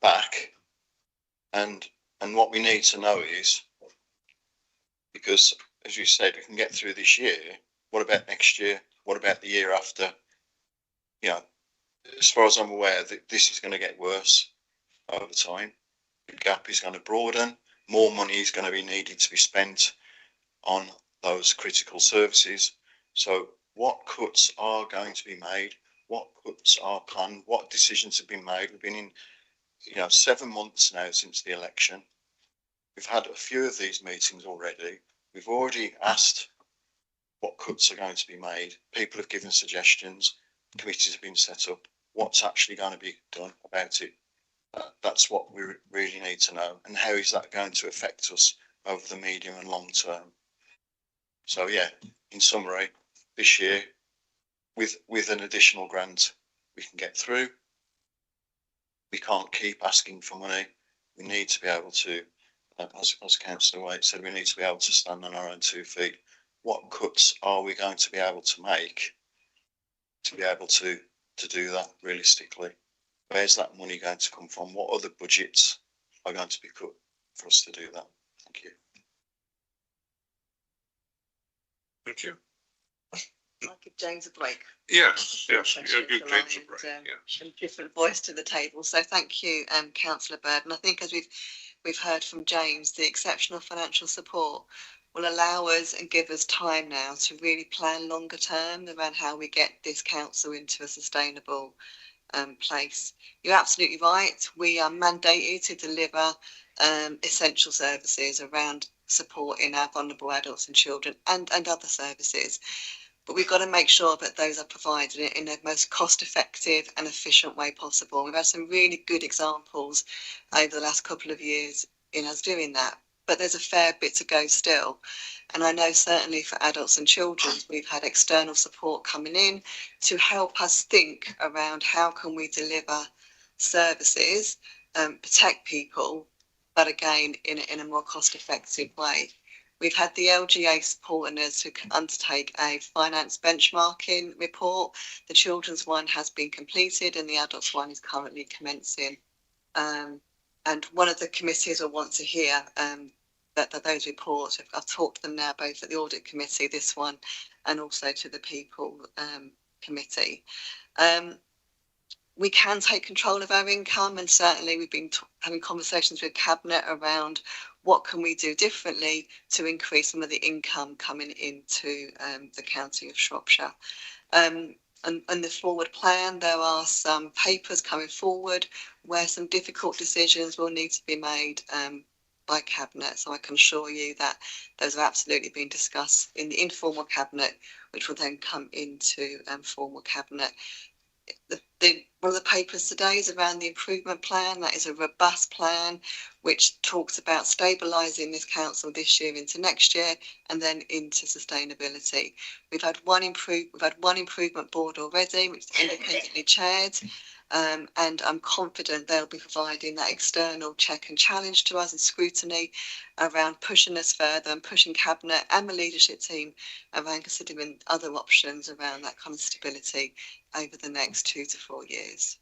back, and what we need to know is, because as you said, we can get through this year, what about next year? What about the year after? As far as I'm aware, this is going to get worse over time. The gap is going to broaden. More money is going to be needed to be spent on those critical services. So what cuts are going to be made? What cuts are planned? What decisions have been made? We've been in 7 months now since the election. We've had a few of these meetings already. We've already asked what cuts are going to be made. People have given suggestions. Committees have been set up. What's actually going to be done about it? That's what we really need to know. And how is that going to affect us over the medium and long term? So yeah, in summary, this year, with an additional grant, we can get through. We can't keep asking for money. We need to be able to, as Councillor White said, we need to be able to stand on our own 2 feet. What cuts are we going to be able to make to be able to do that realistically? Where's that money going to come from? What other budgets are going to be cut for us to do that? Thank you. Thank you. I'll give James a break. Yes, give James a break. Yes. A different voice to the table. So thank you, Councillor Bird. And I think, as we've heard from James, the exceptional financial support will allow us and give us time now to really plan longer term around how we get this council into a sustainable place. You're absolutely right. We are mandated to deliver essential services around supporting our vulnerable adults and children and other services. But we've got to make sure that those are provided in the most cost-effective and efficient way possible. We've had some really good examples over the last couple of years in us doing that, but there's a fair bit to go still. And I know certainly for adults and children, we've had external support coming in to help us think around how can we deliver services, protect people, but again, in a more cost-effective way. We've had the LGA supporting us to undertake a finance benchmarking report. The children's one has been completed and the adults one is currently commencing. And one of the committees will want to hear those reports. I've talked to them now, both at the audit committee, this one, and also to the people committee. We can take control of our income, and certainly we've been having conversations with Cabinet around what can we do differently to increase some of the income coming into the county of Shropshire. And the forward plan, there are some papers coming forward where some difficult decisions will need to be made by Cabinet. So I can assure you that those are absolutely being discussed in the informal Cabinet, which will then come into formal Cabinet. One of the papers today is around the improvement plan. That is a robust plan which talks about stabilising this council this year into next year and then into sustainability. We've had one improvement board already, which is independently chaired, and I'm confident they'll be providing that external check and challenge to us in scrutiny around pushing us further and pushing Cabinet and the leadership team around considering other options around that kind of stability over the next 2 to 4 years.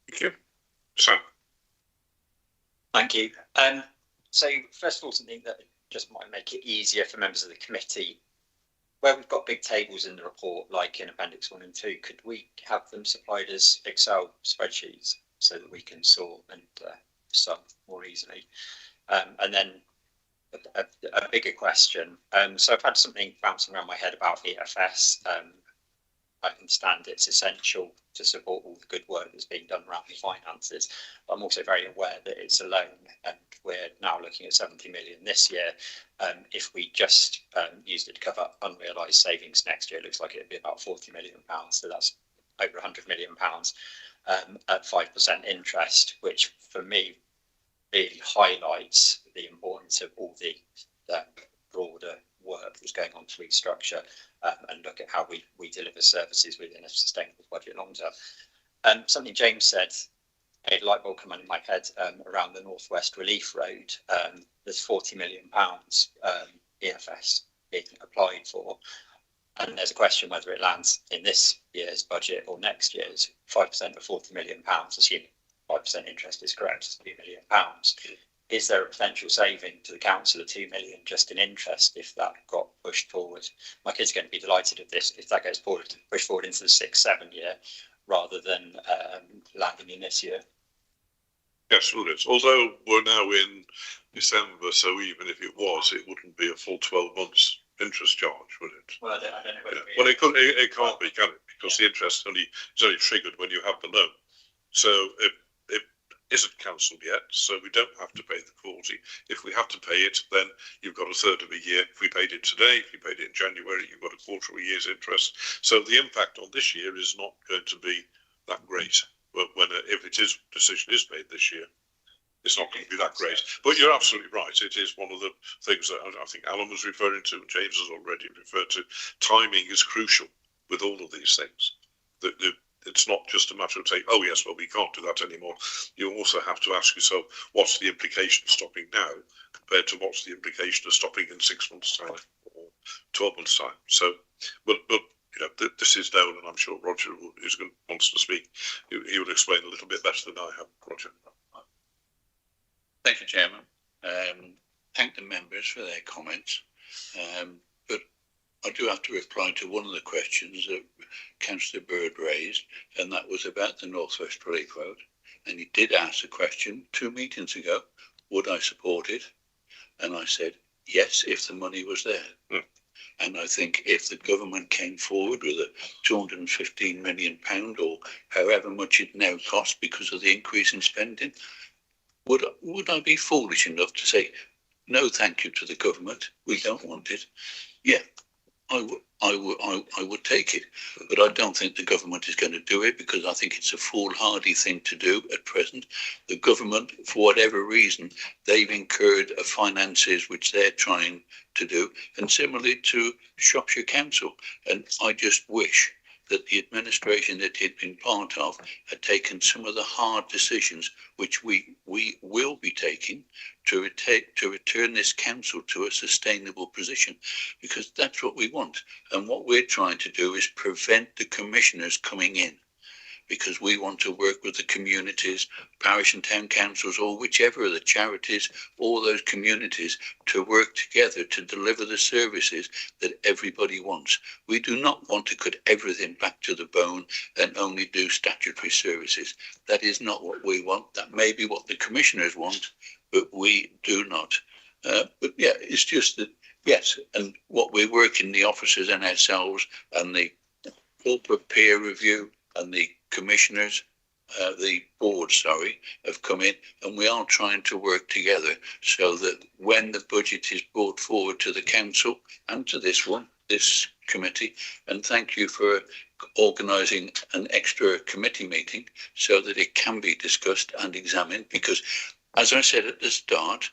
Thank you. Sam. Thank you. So first of all, something that just might make it easier for members of the committee, where we've got big tables in the report, like in Appendix 1 and 2, could we have them supplied as Excel spreadsheets so that we can sort and sum more easily? And then a bigger question. So I've had something bouncing around my head about EFS. I understand it's essential to support all the good work that's being done around the finances. But I'm also very aware that it's a loan, and we're now looking at 70 million this year. If we just used it to cover unrealised savings next year, it looks like it'd be about 40 million pounds. So that's over 100 million pounds at 5% interest, which for me really highlights the importance of all the broader work that's going on to restructure and look at how we deliver services within a sustainable budget long term. Something James said, a light bulb come in my head around the Northwest Relief Road. There's 40 million pounds EFS being applied for, and there's a question whether it lands in this year's budget or next year's. 5% of 40 million pounds, assuming 5% interest is correct, £2 million. Is there a potential saving to the council of 2 million just in interest if that got pushed forward? My kids are going to be delighted if that gets pushed forward into the 6-7 year rather than landing in this year. Yes, well, it's although we're now in December, so even if it was, it wouldn't be a full 12 months interest charge, would it? Well, I don't know whether well, it can't be, can it? Because the interest is only triggered when you have the loan. So it isn't cancelled yet, so we don't have to pay the 40. If we have to pay it, then you've got a third of a year. If we paid it today, if you paid it in January, you've got a quarter of a year's interest. So the impact on this year is not going to be that great. But if decision is made this year, it's not going to be that great. But you're absolutely right. It is one of the things that I think Alan was referring to, and James has already referred to. Timing is crucial with all of these things. It's not just a matter of saying, oh yes, well, we can't do that anymore. You also have to ask yourself, what's the implication of stopping now compared to what's the implication of stopping in 6 months' time or 12 months' time? So, but you know, this is known, and I'm sure Roger, who's wants to speak, he would explain a little bit better than I have. Roger. Thank you, Chairman. Thank the members for their comments. But I do have to reply to one of the questions that Councillor Bird raised, and that was about the Northwest Relief Road. And he did ask a question 2 meetings ago, would I support it? And I said, yes, if the money was there. And I think if the government came forward with a £215 million or however much it now costs because of the increase in spending, would I be foolish enough to say, no, thank you to the government, we don't want it? Yeah, I would take it, but I don't think the government is going to do it because I think it's a foolhardy thing to do at present. The government, for whatever reason, they've incurred finances which they're trying to do, and similarly to Shropshire Council. And I just wish that the administration that he'd been part of had taken some of the hard decisions which we will be taking to return this council to a sustainable position, because that's what we want. And what we're trying to do is prevent the commissioners coming in. because we want to work with the communities, parish and town councils, or whichever of the charities, all those communities, to work together to deliver the services that everybody wants. We do not want to cut everything back to the bone and only do statutory services. That is not what we want. That may be what the commissioners want, but we do not. But yeah, it's just that, yes, and what we're working, the officers and ourselves and the corporate peer review and the commissioners, the board, sorry, have come in, and we are trying to work together so that when the budget is brought forward to the council and to this committee, and thank you for organising an extra committee meeting so that it can be discussed and examined, because as I said at the start,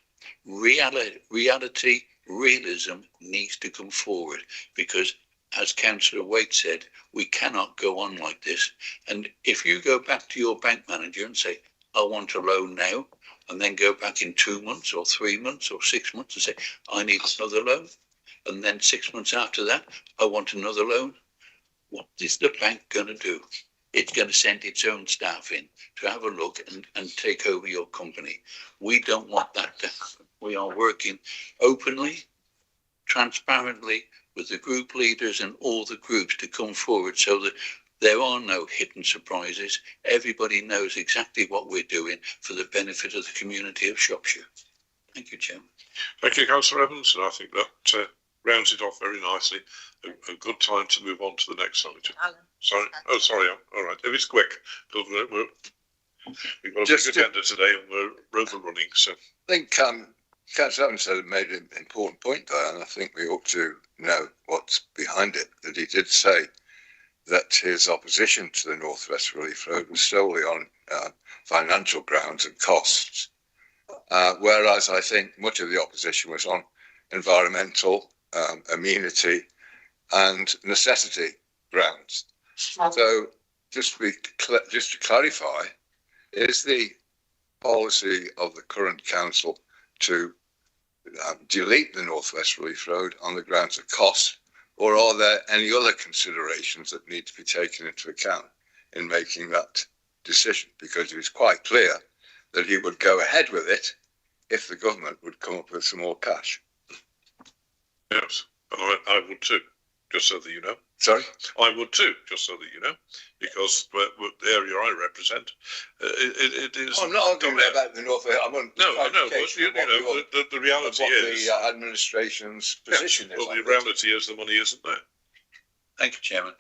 realism needs to come forward, because as Councillor Waite said, we cannot go on like this. And if you go back to your bank manager and say, I want a loan now, and then go back in 2 months or 3 months or 6 months and say, I need another loan, and then 6 months after that, I want another loan, what is the bank going to do? It's going to send its own staff in to have a look and take over your company. We don't want that to happen. We are working openly, transparently, with the group leaders and all the groups to come forward so that there are no hidden surprises. Everybody knows exactly what we're doing for the benefit of the community of Shropshire. Thank you, Chairman. Thank you, Councillor Evans, and I think that rounds it off very nicely. A good time to move on to the next subject. Alan. Sorry. Oh, sorry. All right. If it's quick, because we've got a big agenda today and we're overrunning. So I think Councillor Evans made an important point there, and I think we ought to know what's behind it. That he did say that his opposition to the North West Relief Road was solely on financial grounds and costs, whereas I think much of the opposition was on environmental, amenity and necessity grounds. So just to clarify, is the policy of the current council to delete the North West Relief Road on the grounds of cost, or are there any other considerations that need to be taken into account in making that decision? Because it was quite clear that he would go ahead with it if the government would come up with some more cash. yes, and I would too, just so that you know. Sorry? I would too, just so that you know, because the area I represent, it is. I'm not arguing about the North. I'm on no, I know, but the reality is the administration's position is. Well, the reality is the money isn't there. Thank you, Chairman.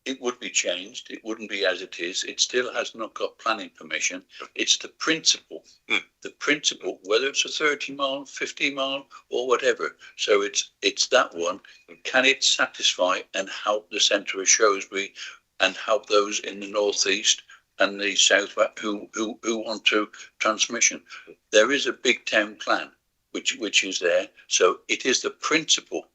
It would be changed. It wouldn't be as it is. It still has not got planning permission. It's the principle, the principle, whether it's a 30 mile, 50 mile or whatever. So it's that one. Can it satisfy and help the centre of Shrewsbury and help those in the northeast and the south who want to transmission? There is a big town plan which is there. So it is the principle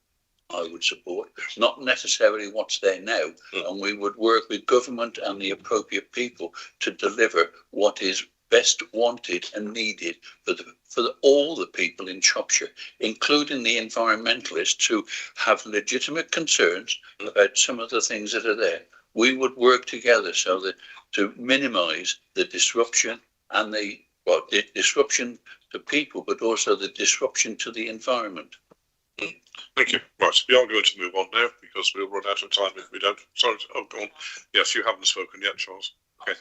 I would support, not necessarily what's there now. And we would work with government and the appropriate people to deliver what is best wanted and needed for all the people in Shropshire, including the environmentalists who have legitimate concerns about some of the things that are there. We would work together so that to minimise the disruption and the disruption to people, but also the disruption to the environment. Thank you. Right, we are going to move on now because we'll run out of time if we don't. Sorry. Oh, go on. Yes, you haven't spoken yet, Charles. Okay.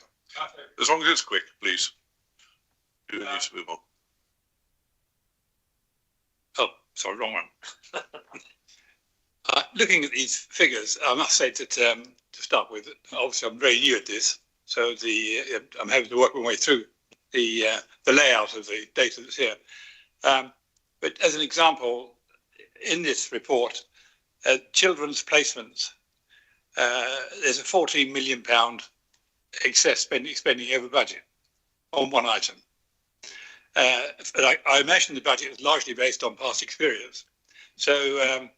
As long as it's quick, please. You need to move on. Oh, sorry, wrong one. Looking at these figures, I must say that to start with, obviously I'm very new at this, so I'm having to work my way through the layout of the data that's here. But as an example, in this report, children's placements, there's a £14 million excess spending over budget on one item. I imagine the budget is largely based on past experience. So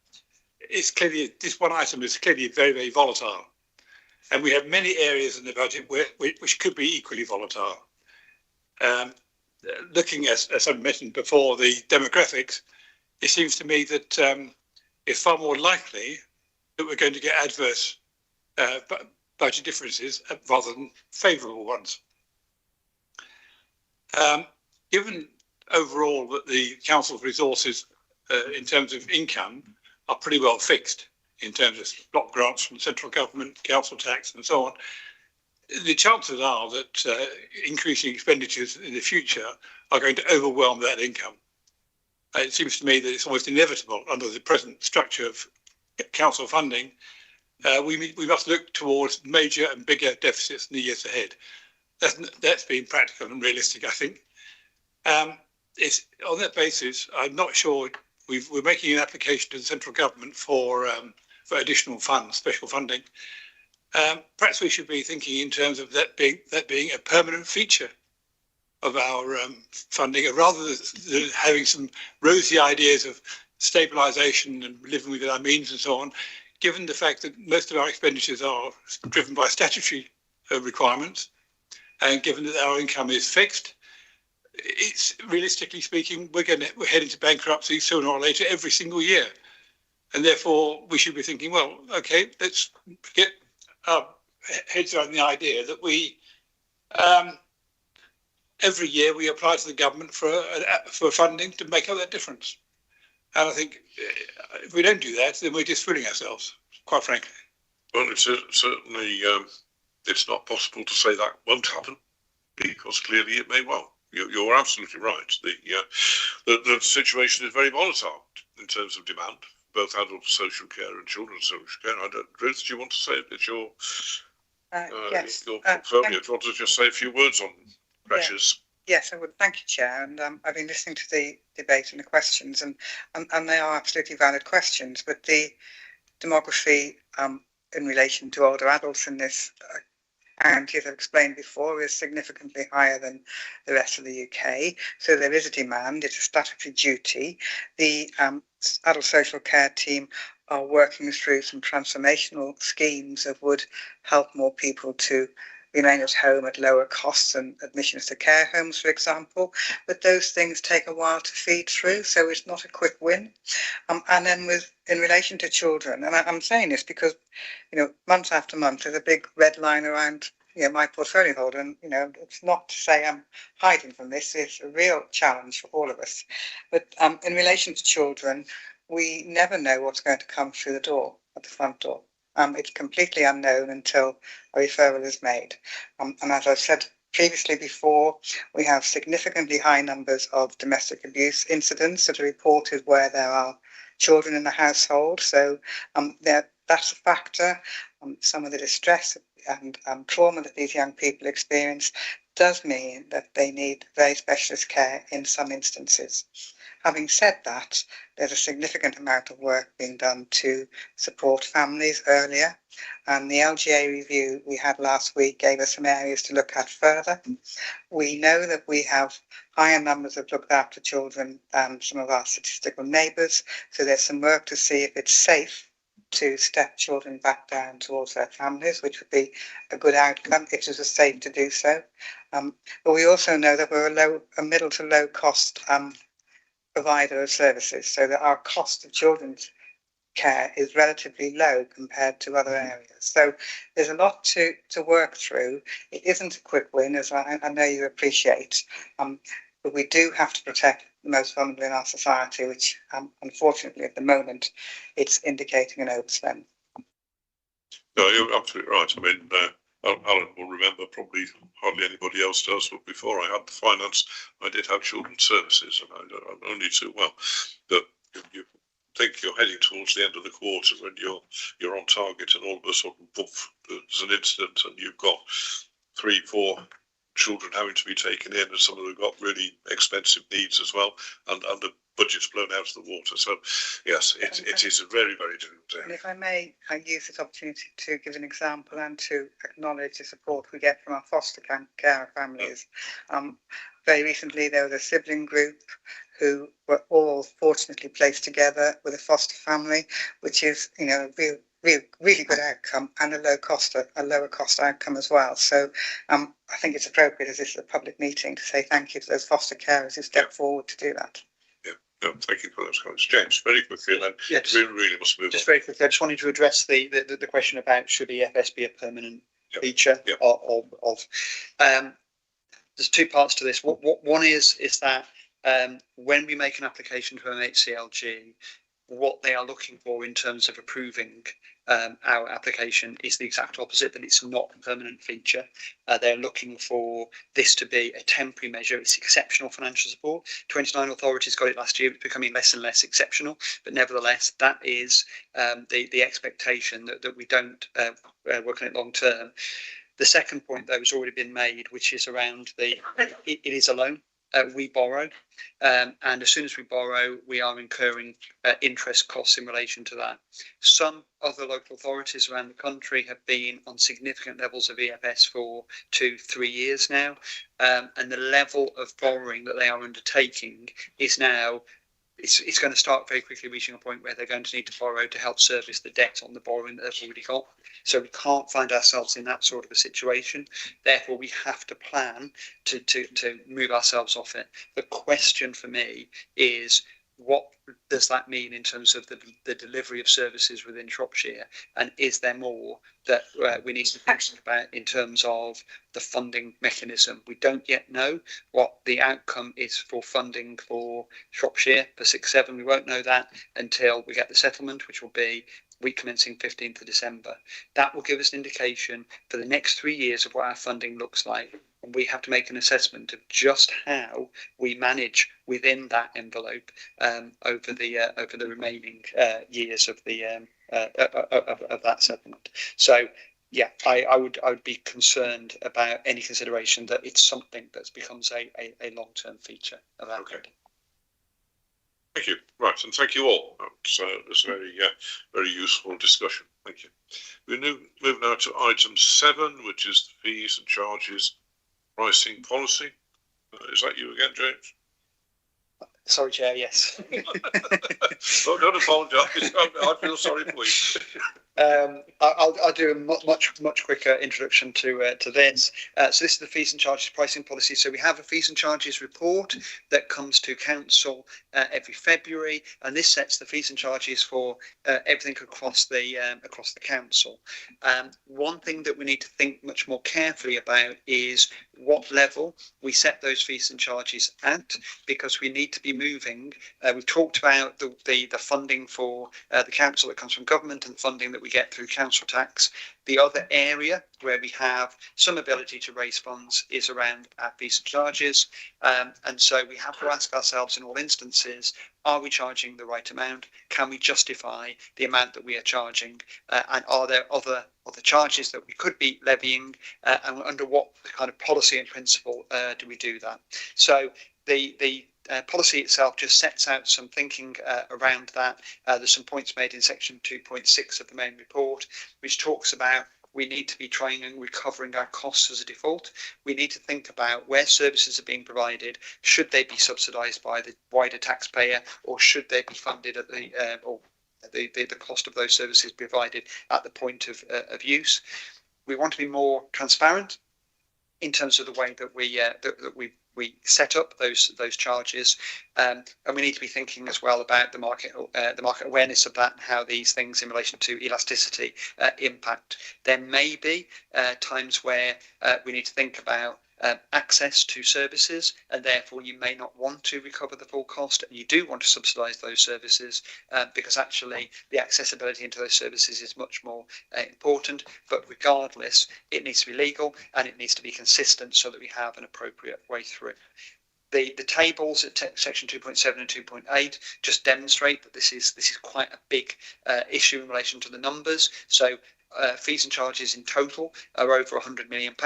it's clearly, this one item is clearly very, very volatile. And we have many areas in the budget which could be equally volatile. Looking, as I mentioned before, the demographics, it seems to me that it's far more likely that we're going to get adverse budget differences rather than favourable ones. Given overall that the council's resources in terms of income are pretty well fixed in terms of block grants from central government, council tax and so on, the chances are that increasing expenditures in the future are going to overwhelm that income. It seems to me that it's almost inevitable under the present structure of council funding. We must look towards major and bigger deficits in the years ahead. That's been practical and realistic, I think. It's on that basis, I'm not sure we're making an application to the central government for additional funds, special funding. Perhaps we should be thinking in terms of that being a permanent feature of our funding, rather than having some rosy ideas of stabilisation and living within our means and so on. Given the fact that most of our expenditures are driven by statutory requirements, and given that our income is fixed, it's realistically speaking, we're heading to bankruptcy sooner or later every single year. And therefore we should be thinking, well, okay, let's get our heads around the idea that we, every year we apply to the government for funding to make up that difference. And I think if we don't do that, then we're just fooling ourselves, quite frankly. Well, it's certainly, it's not possible to say that won't happen, because clearly it may well. You're absolutely right. The situation is very volatile in terms of demand, both adult social care and children's social care. Ruth, do you want to say it's your yes. your portfolio? Do you want to just say a few words on pressures? Yes, I would. Thank you, Chair. And I've been listening to the debate and the questions, and they are absolutely valid questions. But the demography in relation to older adults in this county, as I've explained before, is significantly higher than the rest of the UK. So there is a demand. It's a statutory duty. The adult social care team are working through some transformational schemes that would help more people to remain at home at lower costs than admissions to care homes, for example. But those things take a while to feed through, so it's not a quick win. And then in relation to children, and I'm saying this because, month after month, there's a big red line around, my portfolio holder. And, it's not to say I'm hiding from this. It's a real challenge for all of us. But in relation to children, we never know what's going to come through the door, at the front door. It's completely unknown until a referral is made. And as I've said previously before, we have significantly high numbers of domestic abuse incidents that are reported where there are children in the household. So that's a factor. Some of the distress and trauma that these young people experience does mean that they need very specialist care in some instances. Having said that, there's a significant amount of work being done to support families earlier. And the LGA review we had last week gave us some areas to look at further. We know that we have higher numbers of looked after children than some of our statistical neighbours. So there's some work to see if it's safe to step children back down towards their families, which would be a good outcome if it was safe to do so. But we also know that we're a middle to low cost provider of services, so that our cost of children's care is relatively low compared to other areas. So there's a lot to work through. It isn't a quick win, as I know you appreciate, but we do have to protect the most vulnerable in our society, which unfortunately at the moment it's indicating an overspend. No, you're absolutely right. I mean, Alan will remember, probably hardly anybody else does, but before I had the finance, I did have children's services, and I only too well that you think you're heading towards the end of the quarter when you're on target, and all of a sudden, poof, there's an incident, and you've got 3-4 children having to be taken in, and some of them got really expensive needs as well, and the budget's blown out of the water. So, yes, it is a very, very difficult area. And if I may, I use this opportunity to give an example and to acknowledge the support we get from our foster care families. Very recently, there was a sibling group who were all fortunately placed together with a foster family, which is, a really good outcome, and a lower cost outcome as well. So I think it's appropriate, as this is a public meeting, to say thank you to those foster carers who stepped forward to do that. No, thank you for those comments. James, very quickly, and then Yes. we really must move Just on. very quickly, I just wanted to address the question about should EFS be a permanent feature of there's two parts to this. One is that when we make an application to MHCLG, what they are looking for in terms of approving our application is the exact opposite, that it's not a permanent feature. They're looking for this to be a temporary measure. It's exceptional financial support. 29 authorities got it last year. It's becoming less and less exceptional, but nevertheless, that is the expectation that we don't work on it long term. The second point, though, has already been made, which is around it is a loan. We borrow, and as soon as we borrow, we are incurring interest costs in relation to that. Some other local authorities around the country have been on significant levels of EFS for 2-3 years now, and the level of borrowing that they are undertaking is now it's going to start very quickly reaching a point where they're going to need to borrow to help service the debt on the borrowing that they've already got. So we can't find ourselves in that sort of a situation. Therefore, we have to plan to move ourselves off it. The question for me is, what does that mean in terms of the delivery of services within Shropshire? And is there more that we need to think about in terms of the funding mechanism? We don't yet know what the outcome is for funding for Shropshire for 6-7. We won't know that until we get the settlement, which will be week commencing 15th of December. That will give us an indication for the next 3 years of what our funding looks like. And we have to make an assessment of just how we manage within that envelope over the remaining years of the of that settlement. So yeah, I would be concerned about any consideration that it's something that becomes a long-term feature of our funding. Thank you. Right, and thank you all. So it was a very useful discussion. Thank you. We move now to item 7, which is the fees and charges pricing policy. Is that you again, James? Sorry, Chair. Yes. Oh, don't apologise. I feel sorry for you. I'll do a much quicker introduction to this. So this is the fees and charges pricing policy. So we have a fees and charges report that comes to council every February, and this sets the fees and charges for everything across the council. One thing that we need to think much more carefully about is what level we set those fees and charges at, because we need to be moving. We've talked about the funding for the council that comes from government and the funding that we get through council tax. The other area where we have some ability to raise funds is around our fees and charges. And so we have to ask ourselves in all instances, are we charging the right amount? Can we justify the amount that we are charging? And are there other charges that we could be levying? And under what kind of policy and principle do we do that? So the policy itself just sets out some thinking around that. There's some points made in section 2.6 of the main report, which talks about we need to be trying and recovering our costs as a default. We need to think about where services are being provided. Should they be subsidised by the wider taxpayer, or should they be funded at the cost of those services provided at the point of use? We want to be more transparent in terms of the way that we set up those charges, and we need to be thinking as well about the market awareness of that and how these things in relation to elasticity impact. There may be times where we need to think about access to services, and therefore you may not want to recover the full cost, and you do want to subsidise those services because actually the accessibility into those services is much more important. But regardless, it needs to be legal and it needs to be consistent so that we have an appropriate way through. The tables at section 2.7 and 2.8 just demonstrate that this is quite a big issue in relation to the numbers. So fees and charges in total are over £100 million.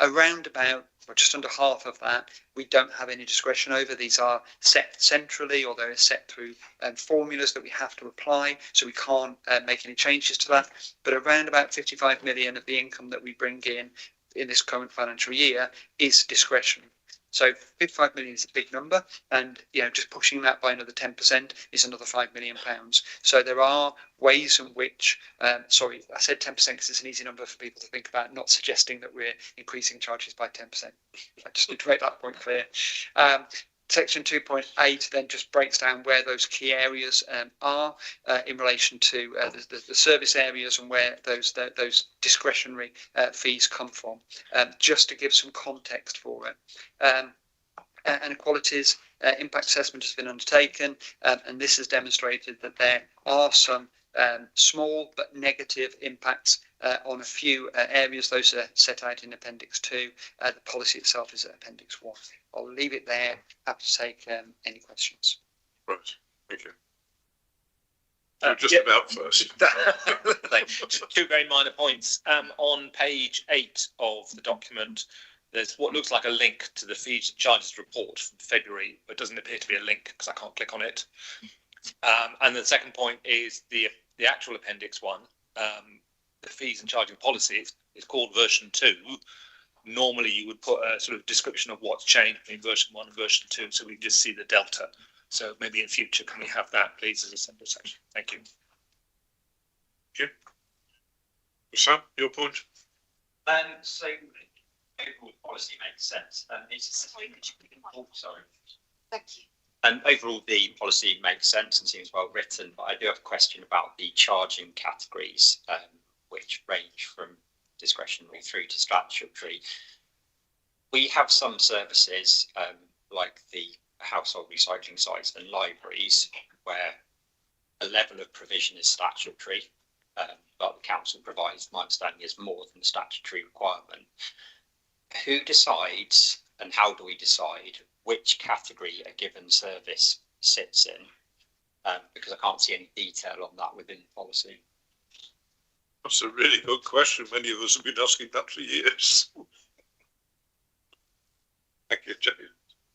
Around about, or just under half of that, we don't have any discretion over. These are set centrally, or they're set through formulas that we have to apply, so we can't make any changes to that. But around about 55 million of the income that we bring in this current financial year is discretionary. So 55 million is a big number, and just pushing that by another 10% is another £5 million. So there are ways in which, sorry, I said 10% because it's an easy number for people to think about, not suggesting that we're increasing charges by 10%. I just need to make that point clear. Section 2.8 then just breaks down where those key areas are in relation to the service areas and where those discretionary fees come from, just to give some context for it. Inequalities impact assessment has been undertaken, and this has demonstrated that there are some small but negative impacts on a few areas. Those are set out in Appendix 2. The policy itself is at Appendix 1. I'll leave it there. Happy to take any questions. Right, thank you. Just about first. Two very minor points. On page 8 of the document, there's what looks like a link to the fees and charges report from February, but doesn't appear to be a link because I can't click on it. And the second point is the actual Appendix 1, the fees and charging policy is called version 2. Normally you would put a sort of description of what's changed between version 1 and version 2, so we just see the delta. So maybe in future, can we have that, please, as a separate section? Thank you. Thank you. Sam, your point? So overall policy makes sense. Sorry. Thank you. And overall, the policy makes sense and seems well written, but I do have a question about the charging categories, which range from discretionary through to statutory. We have some services like the household recycling sites and libraries where a level of provision is statutory, but the council provides, my understanding, is more than the statutory requirement. Who decides and how do we decide which category a given service sits in? Because I can't see any detail on that within policy. That's a really good question. Many of us have been asking that for years. Thank you, James.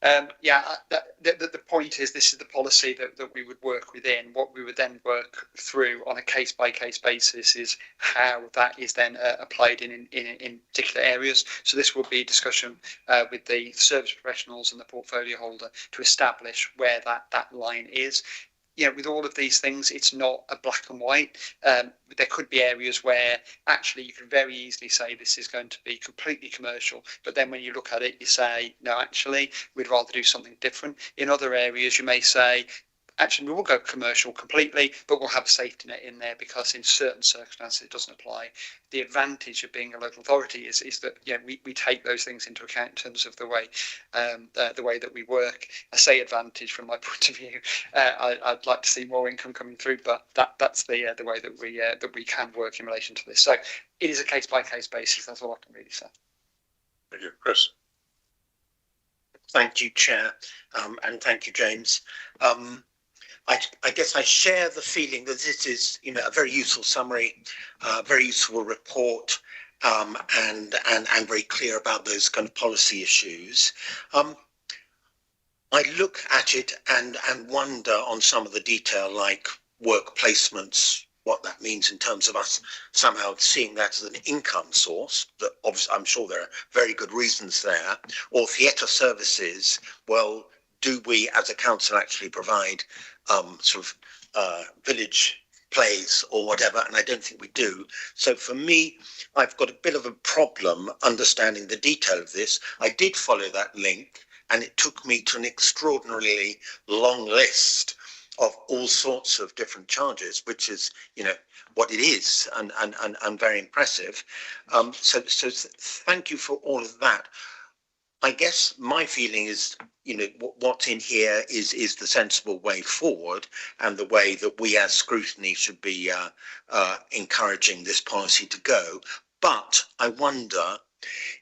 The point is this is the policy that we would work within. What we would then work through on a case-by-case basis is how that is then applied in particular areas. So this will be discussion with the service professionals and the portfolio holder to establish where that line is. With all of these things, it's not a black and white. There could be areas where actually you can very easily say this is going to be completely commercial, but then when you look at it, you say, no, actually, we'd rather do something different. In other areas, you may say, actually, we will go commercial completely, but we'll have a safety net in there because in certain circumstances it doesn't apply. The advantage of being a local authority is that we take those things into account in terms of the way that we work. I say advantage from my point of view. I'd like to see more income coming through, but that's the way that we can work in relation to this. So it is a case by case basis. That's all I can really say. Thank you, Chris. Thank you, Chair, and thank you, James. I guess I share the feeling that this is, a very useful summary, very useful report, and very clear about those kind of policy issues. I look at it and wonder on some of the detail, like work placements, what that means in terms of us somehow seeing that as an income source. That obviously, I'm sure there are very good reasons there. Or theatre services. Well, do we as a council actually provide village plays or whatever? And I don't think we do. So for me, I've got a bit of a problem understanding the detail of this. I did follow that link and it took me to an extraordinarily long list of all sorts of different charges, which is, what it is, and very impressive. So thank you for all of that. I guess my feeling is, what's in here is the sensible way forward and the way that we as Scrutiny should be encouraging this policy to go. But I wonder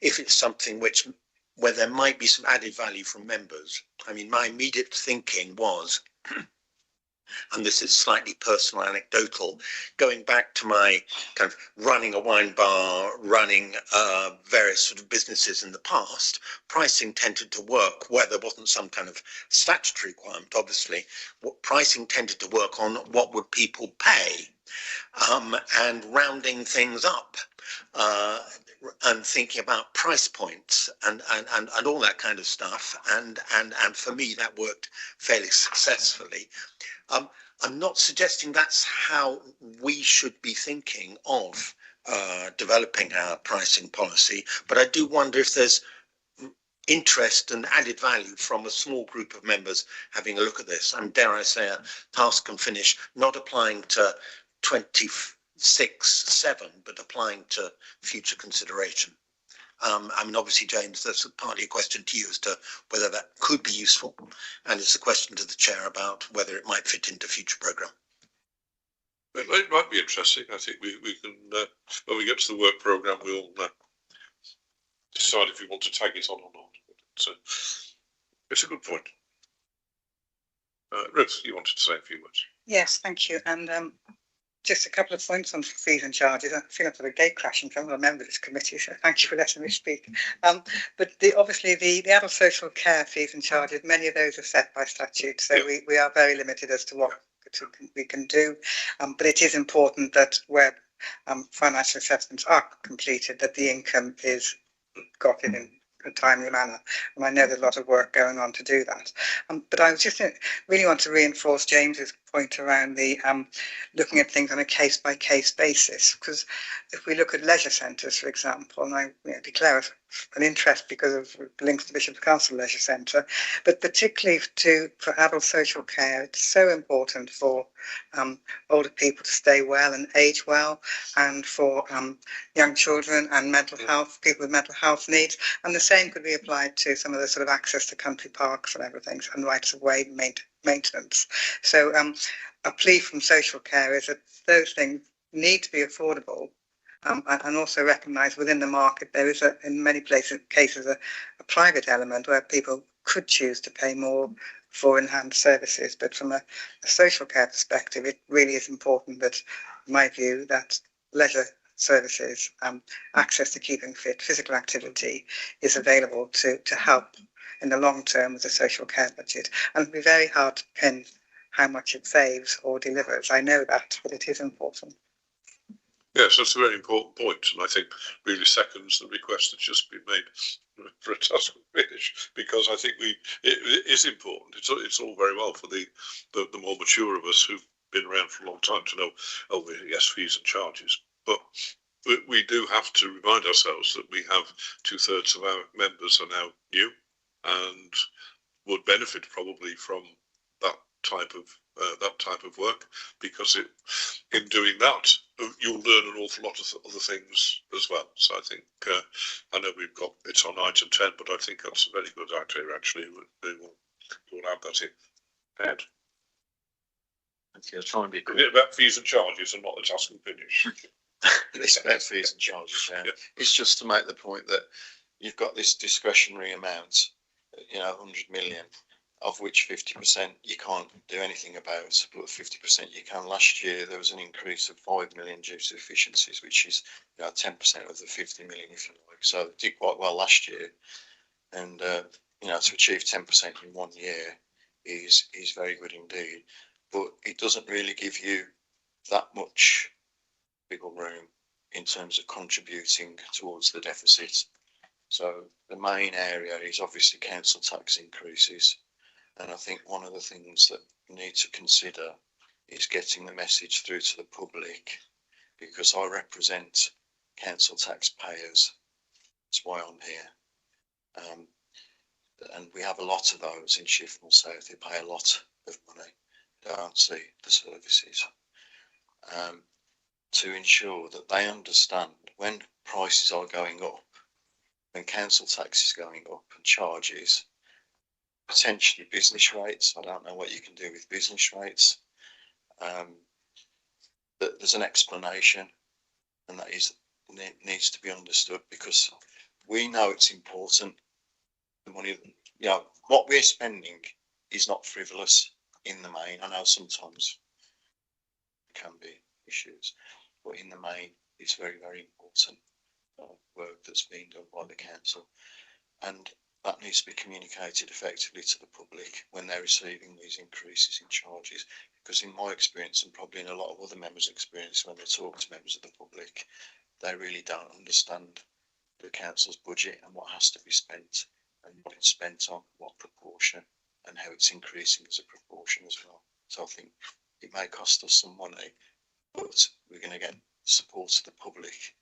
if it's something where there might be some added value from members. I mean, my immediate thinking was, and this is slightly personal, anecdotal, going back to my kind of running a wine bar, running various sort of businesses in the past, pricing tended to work where there wasn't some kind of statutory requirement, obviously. What pricing tended to work on, what would people pay, and rounding things up, and thinking about price points and all that kind of stuff. And for me, that worked fairly successfully. I'm not suggesting that's how we should be thinking of developing our pricing policy, but I do wonder if there's interest and added value from a small group of members having a look at this, and dare I say a task and finish, not applying to 26/7, but applying to future consideration. I mean, obviously, James, that's partly a question to you as to whether that could be useful, and it's a question to the chair about whether it might fit into future programme. It might be interesting. I think we can, when we get to the work programme, we'll decide if we want to tag it on or not. So it's a good point. Ruth, you wanted to say a few words. Yes, thank you. And just a couple of points on fees and charges. I feel I've got a gate crash in front of a member of this committee, so thank you for letting me speak. But obviously the adult social care fees and charges, many of those are set by statute, so we are very limited as to what we can do. But it is important that where financial assessments are completed, that the income is got in a timely manner, and I know there's a lot of work going on to do that. But I was just really want to reinforce James's point around the looking at things on a case-by-case basis, because if we look at leisure centres, for example, and I declare an interest because of links to Bishop's Castle Leisure Centre, but particularly for adult social care, it's so important for older people to stay well and age well, and for young children and mental health, people with mental health needs, and the same could be applied to some of the sort of access to country parks and everything, and rights of way maintenance. So a plea from social care is that those things need to be affordable, and also recognise within the market there is in many cases a private element where people could choose to pay more for enhanced services. But from a social care perspective, it really is important that, in my view, that leisure services, access to keeping fit, physical activity is available to help in the long term with the social care budget. And it'll be very hard to pin how much it saves or delivers. I know that, but it is important. Yes, that's a very important point, and I think really seconds the request that's just been made for a task finish, because I think it is important. It's all very well for the more mature of us who've been around for a long time to know, oh yes, fees and charges, but we do have to remind ourselves that we have 2/3 of our members are now new and would benefit probably from that type of work, because in doing that you'll learn an awful lot of other things as well. So I think I know it's on item 10, but I think that's a very good idea actually. We'll add that in. Ed. I'll try and be quick. Is it about fees and charges and not the task and finish? It's about fees and charges, yeah. It's just to make the point that you've got this discretionary amount, 100 million, of which 50% you can't do anything about, but 50% you can. Last year there was an increase of 5 million due to efficiencies, which is 10% of the 50 million, if you like. So it did quite well last year, and to achieve 10% in 1 year is very good indeed. But it doesn't really give you that much wiggle room in terms of contributing towards the deficit. So the main area is obviously council tax increases. And I think one of the things that we need to consider is getting the message through to the public, because I represent council taxpayers. That's why I'm here. And we have a lot of those in Shifnal South. They pay a lot of money. They don't see the services. To ensure that they understand when prices are going up, when council tax is going up and charges, potentially business rates. I don't know what you can do with business rates. That there's an explanation, and that needs to be understood, because we know it's important. The money, what we're spending is not frivolous in the main. I know sometimes there can be issues, but in the main, it's very, very important work that's being done by the council, and that needs to be communicated effectively to the public when they're receiving these increases in charges. Because in my experience, and probably in a lot of other members' experience, when they talk to members of the public, they really don't understand the council's budget and what has to be spent, and what it's spent on, what proportion, and how it's increasing as a proportion as well. So I think it may cost us some money, but we're going to get support of the public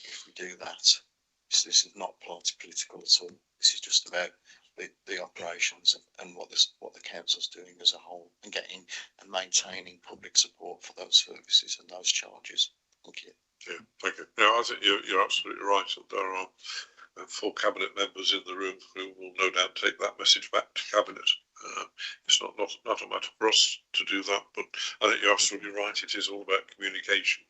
if we do that. So this is not political at all. This is just about the operations and what the council's doing as a whole, and getting and maintaining public support for those services and those charges. Thank you. Yeah, thank you. Yeah, I think you're absolutely right. There are 4 cabinet members in the room who will no doubt take that message back to cabinet. It's not a matter for us to do that, but I think you're absolutely right. It is all about communication,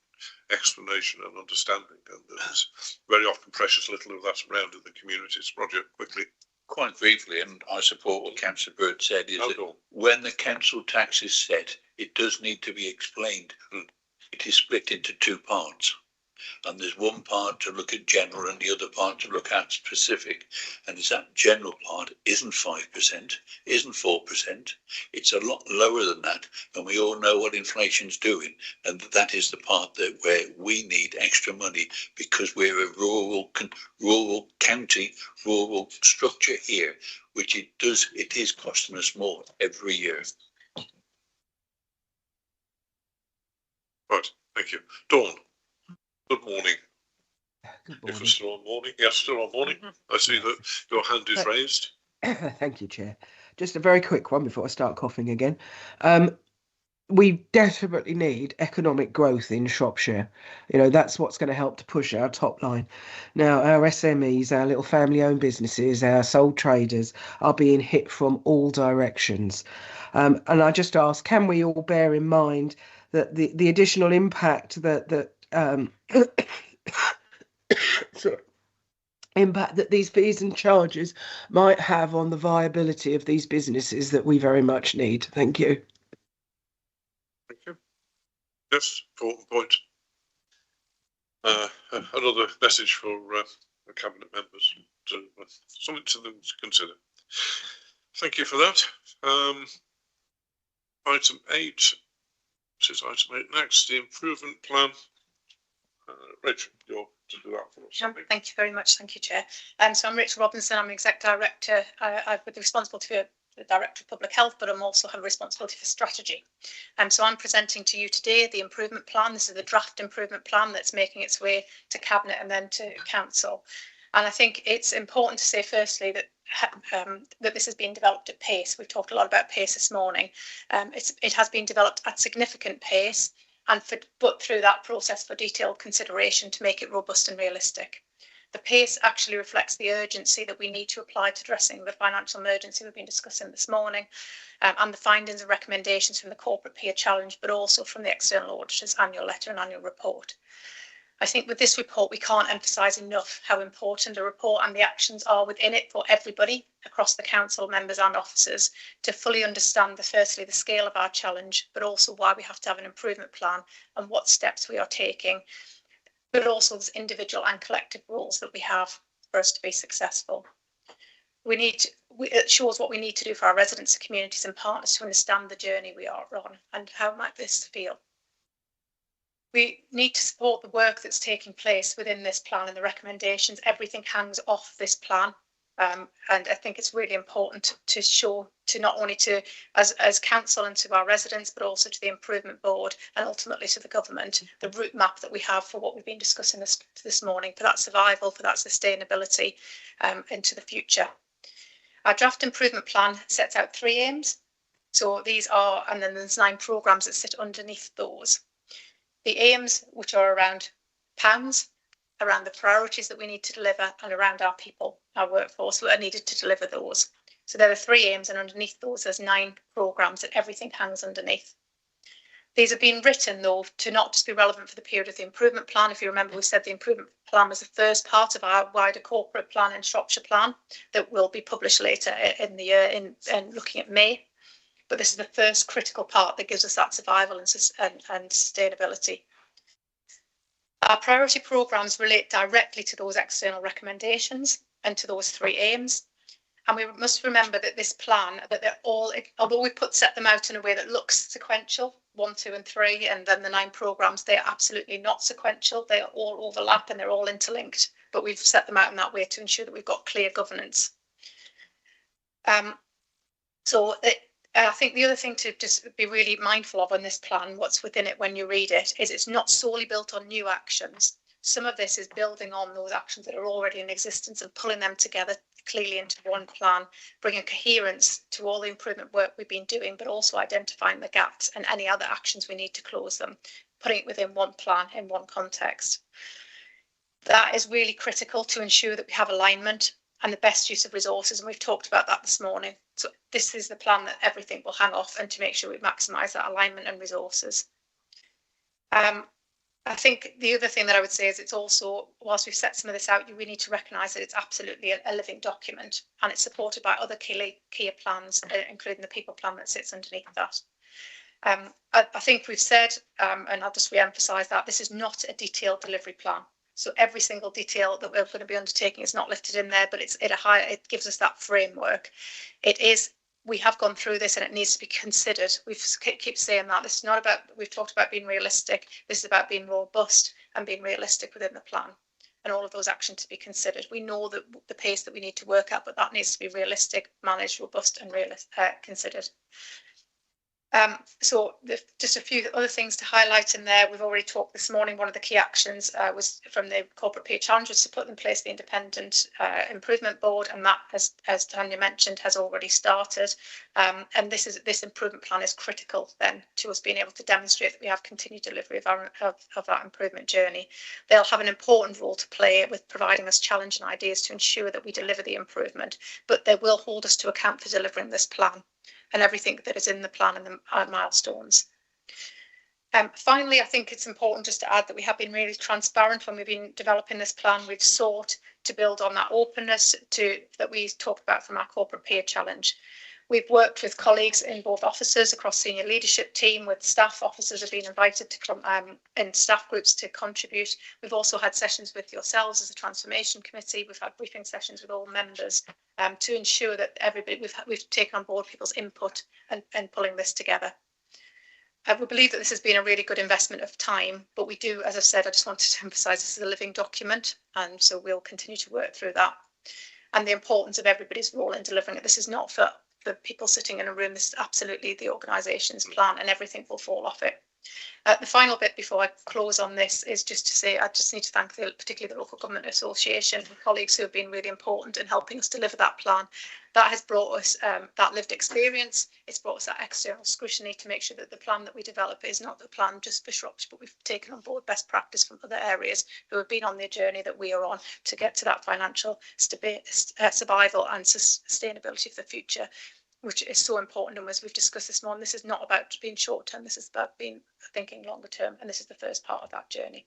explanation, and understanding, and there's very often precious little of that around in the communities. Roger, quickly. Quite briefly, and I support what Councillor Bird said, is that when the council tax is set, it does need to be explained. It is split into 2 parts. And there's one part to look at general and the other part to look at specific. And it's that general part isn't 5%, isn't 4%. It's a lot lower than that. And we all know what inflation's doing. And that is the part that where we need extra money, because we're a rural county, rural structure here, which it is costing us more every year. Right, thank you. Dawn. Good morning. Good morning. If we're still on morning, yes, still on morning. I see that your hand is raised. Thank you, Chair. Just a very quick one before I start coughing again. We desperately need economic growth in Shropshire. You know, that's what's going to help to push our top line. Now, our SMEs, our little family-owned businesses, our sole traders are being hit from all directions. And I just ask, can we all bear in mind that the additional impact that impact that these fees and charges might have on the viability of these businesses that we very much need? Thank you. Thank you. Yes, important point. Another message for the cabinet members, to something to them to consider. Thank you for that. Item 8. This is item 8 next, the improvement plan. Rachel, you're to do that for us. Thank you very much. Thank you, Chair. So I'm Rachel Robinson. I'm Exec Director. I've got the responsibility for the Director of Public Health, but I'm also have responsibility for strategy. So I'm presenting to you today the improvement plan. This is the draft improvement plan that's making its way to Cabinet and then to Council. And I think it's important to say, firstly, that that this has been developed at pace. We've talked a lot about pace this morning. It has been developed at significant pace, and but through that process for detailed consideration to make it robust and realistic. The pace actually reflects the urgency that we need to apply to addressing the financial emergency we've been discussing this morning, and the findings and recommendations from the corporate peer challenge, but also from the external auditor's annual letter and annual report. I think with this report, we can't emphasise enough how important the report and the actions are within it for everybody across the council, members and officers, to fully understand, firstly, the scale of our challenge, but also why we have to have an improvement plan and what steps we are taking, but also there's individual and collective roles that we have for us to be successful. It shows what we need to do for our residents, communities and partners to understand the journey we are on and how might this feel. We need to support the work that's taking place within this plan and the recommendations. Everything hangs off this plan. And I think it's really important to show to not only to as council and to our residents, but also to the improvement board and ultimately to the government, the route map that we have for what we've been discussing this morning, for that survival, for that sustainability into the future. Our draft improvement plan sets out 3 aims. So these are, and then there's 9 programmes that sit underneath those. The aims, which are around pounds, around the priorities that we need to deliver, and around our people, our workforce, that are needed to deliver those. So there are 3 aims, and underneath those there's 9 programmes that everything hangs underneath. These have been written, though, to not just be relevant for the period of the improvement plan. If you remember, we said the improvement plan was the first part of our wider corporate plan and Shropshire plan that will be published later in the year, in looking at May. But this is the first critical part that gives us that survival and sustainability. Our priority programmes relate directly to those external recommendations and to those 3 aims. And we must remember that this plan, that they're all, although we set them out in a way that looks sequential, 1, 2 and 3, and then the 9 programmes, they are absolutely not sequential. They are all overlap and they're all interlinked, but we've set them out in that way to ensure that we've got clear governance. I think the other thing to just be really mindful of on this plan, what's within it when you read it, is it's not solely built on new actions. Some of this is building on those actions that are already in existence and pulling them together clearly into one plan, bringing coherence to all the improvement work we've been doing, but also identifying the gaps and any other actions we need to close them, putting it within one plan in one context. That is really critical to ensure that we have alignment and the best use of resources, and we've talked about that this morning. So this is the plan that everything will hang off, and to make sure we maximise that alignment and resources. I think the other thing that I would say is it's also, whilst we've set some of this out, we need to recognise that it's absolutely a living document, and it's supported by other key plans, including the people plan that sits underneath that. I think we've said, and I'll just re-emphasise that, this is not a detailed delivery plan. So every single detail that we're going to be undertaking is not listed in there, but it gives us that framework. We have gone through this and it needs to be considered. We've keep saying that this is not about, we've talked about being realistic. This is about being robust and being realistic within the plan, and all of those actions to be considered. We know that the pace that we need to work at, but that needs to be realistic, managed, robust and considered. So just a few other things to highlight in there. We've already talked this morning. One of the key actions was from the corporate peer challenges to put in place the independent improvement board, and that, as Tanya mentioned, has already started. And this improvement plan is critical then to us being able to demonstrate that we have continued delivery of that improvement journey. They'll have an important role to play with providing us challenge and ideas to ensure that we deliver the improvement, but they will hold us to account for delivering this plan and everything that is in the plan and the milestones. Finally, I think it's important just to add that we have been really transparent when we've been developing this plan. We've sought to build on that openness that we talked about from our corporate peer challenge. We've worked with colleagues in both offices across senior leadership team, with staff. Officers have been invited to come in staff groups to contribute. We've also had sessions with yourselves as a transformation committee. We've had briefing sessions with all members to ensure that everybody, we've taken on board people's input and pulling this together. We believe that this has been a really good investment of time, but we do, as I've said, I just wanted to emphasise this is a living document, and so we'll continue to work through that. And the importance of everybody's role in delivering it. This is not for the people sitting in a room. This is absolutely the organisation's plan, and everything will fall off it. The final bit before I close on this is just to say I just need to thank particularly the Local Government Association and colleagues who have been really important in helping us deliver that plan. That has brought us that lived experience. It's brought us that external scrutiny to make sure that the plan that we develop is not the plan just for Shropshire, but we've taken on board best practice from other areas who have been on the journey that we are on to get to that financial survival and sustainability of the future, which is so important. And as we've discussed this morning, this is not about being short term, this is about thinking longer term, and this is the first part of that journey.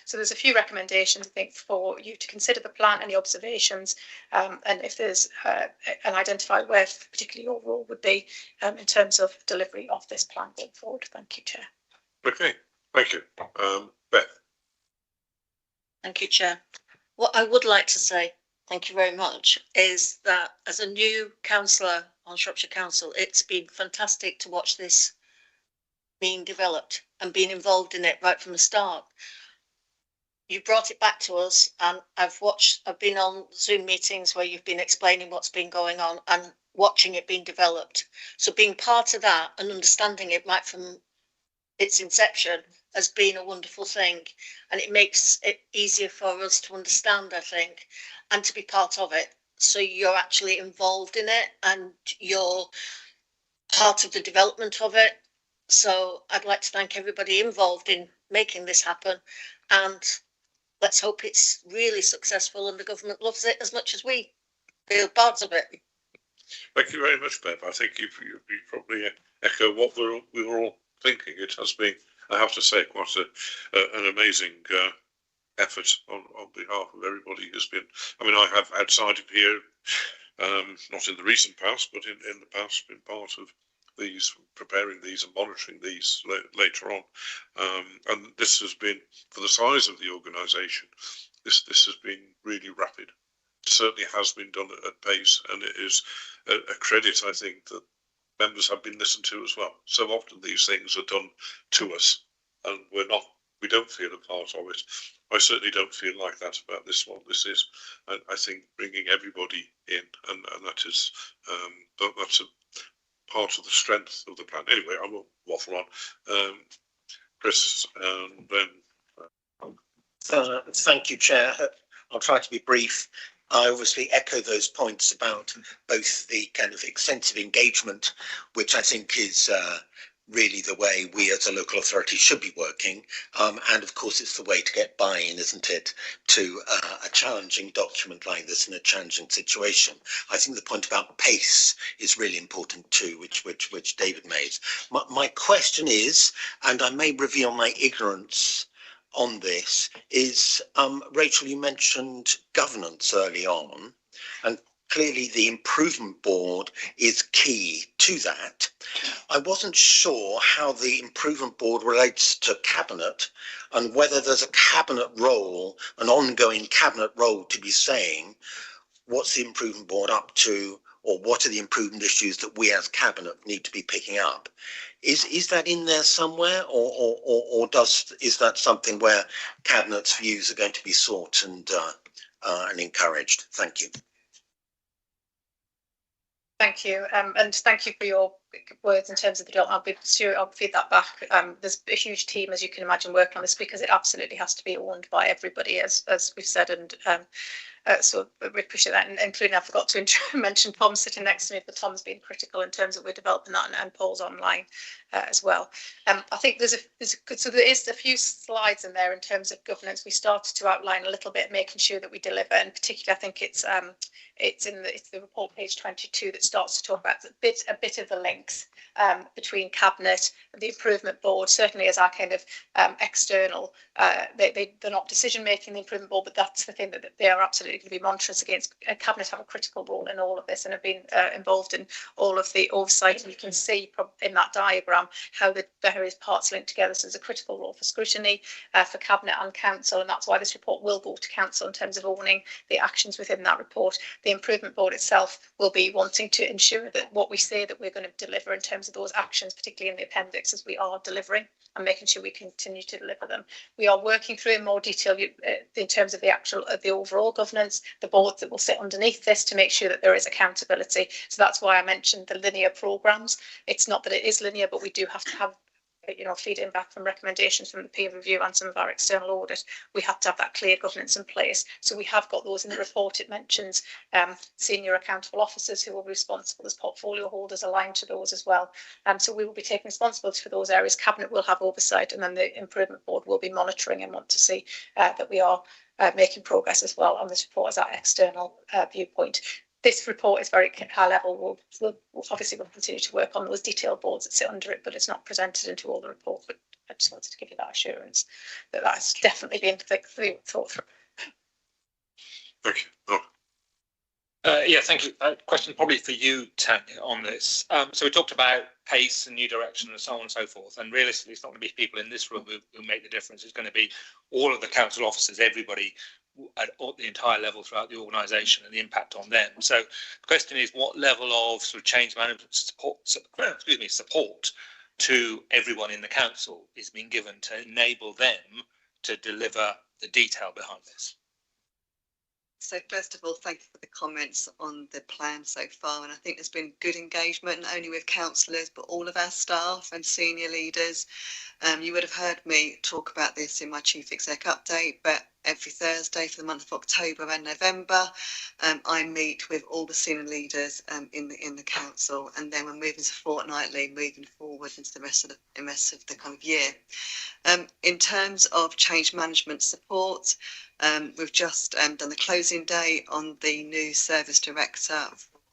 So there's a few recommendations, I think, for you to consider the plan, any observations, and if there's an identified where particularly your role would be in terms of delivery of this plan going forward. Thank you, Chair. Okay, thank you. Beth. Thank you, Chair. What I would like to say, thank you very much, is that as a new councillor on Shropshire Council, it's been fantastic to watch this being developed and being involved in it right from the start. You brought it back to us, and I've been on Zoom meetings where you've been explaining what's been going on and watching it being developed. So being part of that and understanding it right from its inception has been a wonderful thing, and it makes it easier for us to understand, I think, and to be part of it. So you're actually involved in it and you're part of the development of it. So I'd like to thank everybody involved in making this happen, and let's hope it's really successful and the government loves it as much as we feel part of it. Thank you very much, Bev. I think you probably echo what we were all thinking. It has been, I have to say, quite an amazing effort on behalf of everybody who's been. I mean, I have outside of here, not in the recent past, but in the past, been part of these, preparing these and monitoring these later on. And this has been, for the size of the organisation, this has been really rapid. It certainly has been done at pace, and it is a credit, I think, that members have been listened to as well. So often these things are done to us, and we don't feel a part of it. I certainly don't feel like that about this one. This is, I think, bringing everybody in, and that is that's a part of the strength of the plan. Anyway, I won't waffle on. Chris, and then. Thank you, Chair. I'll try to be brief. I obviously echo those points about both the kind of extensive engagement, which I think is really the way we as a local authority should be working. And of course, it's the way to get buy-in, isn't it, to a challenging document like this in a challenging situation. I think the point about pace is really important too, which David made. My question is, and I may reveal my ignorance on this, is Rachel, you mentioned governance early on, and clearly the improvement board is key to that. I wasn't sure how the improvement board relates to cabinet and whether there's a cabinet role, an ongoing cabinet role to be saying, what's the improvement board up to, or what are the improvement issues that we as cabinet need to be picking up? Is that in there somewhere, or is that something where cabinet's views are going to be sought and encouraged? Thank you. Thank you, and thank you for your words in terms of the deal. I'll feed that back. There's a huge team, as you can imagine, working on this because it absolutely has to be owned by everybody, as we've said, and so we appreciate that, and including I forgot to mention Tom sitting next to me, but Tom's been critical in terms of we're developing that, and Paul's online as well. I think there is a few slides in there in terms of governance. We started to outline a little bit, making sure that we deliver, and particularly I think it's the report page 22 that starts to talk about a bit of the links between cabinet and the improvement board. Certainly as our kind of external, they're not decision making, the improvement board, but that's the thing that they are absolutely going to be monitoring against. Cabinet have a critical role in all of this and have been involved in all of the oversight, and you can see in that diagram how the various parts link together. So there's a critical role for scrutiny, for cabinet and council, and that's why this report will go to council in terms of owning the actions within that report. The improvement board itself will be wanting to ensure that what we say that we're going to deliver in terms of those actions, particularly in the appendixes, we are delivering and making sure we continue to deliver them. We are working through in more detail in terms of the overall governance, the boards that will sit underneath this to make sure that there is accountability. So that's why I mentioned the linear programmes. It's not that it is linear, but we do have to have feeding back from recommendations from the peer review and some of our external audit. We have to have that clear governance in place. So we have got those in the report. It mentions senior accountable officers who will be responsible as portfolio holders aligned to those as well. So we will be taking responsibility for those areas. Cabinet will have oversight, and then the improvement board will be monitoring and want to see that we are making progress as well on this report as our external viewpoint. This report is very high level. We'll continue to work on those detailed boards that sit under it, but it's not presented into all the report. But I just wanted to give you that assurance that that's definitely been thought through. Thank you. Yeah, thank you. Question probably for you, Tanya, on this. So we talked about pace and new direction and so on and so forth. And realistically, it's not going to be people in this room who make the difference. It's going to be all of the council officers, everybody at the entire level throughout the organisation, and the impact on them. So the question is, what level of sort of change management support to everyone in the council is being given to enable them to deliver the detail behind this? So first of all, thank you for the comments on the plan so far, and I think there's been good engagement not only with councillors but all of our staff and senior leaders. You would have heard me talk about this in my Chief Exec update, but every Thursday for the month of October and November, I meet with all the senior leaders in the council, and then we're moving to fortnightly, moving forward into the rest of the kind of year. In terms of change management support, we've just done the closing day on the new service director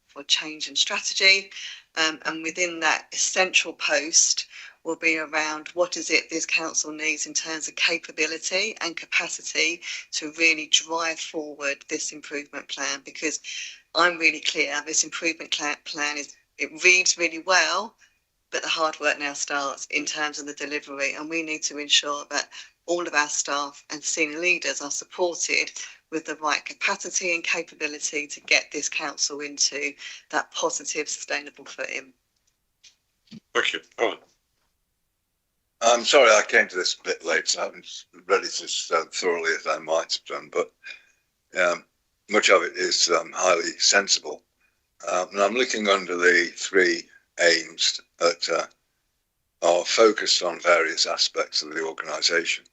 for change and strategy, and within that essential post will be around what is it this council needs in terms of capability and capacity to really drive forward this improvement plan, because I'm really clear this improvement plan it reads really well, but the hard work now starts in terms of the delivery, and we need to ensure that all of our staff and senior leaders are supported with the right capacity and capability to get this council into that positive, sustainable footing. Thank you. Alan. I'm sorry I came to this a bit late, so I haven't read it as thoroughly as I might have done, but much of it is highly sensible. And I'm looking under the three aims that are focused on various aspects of the organisation.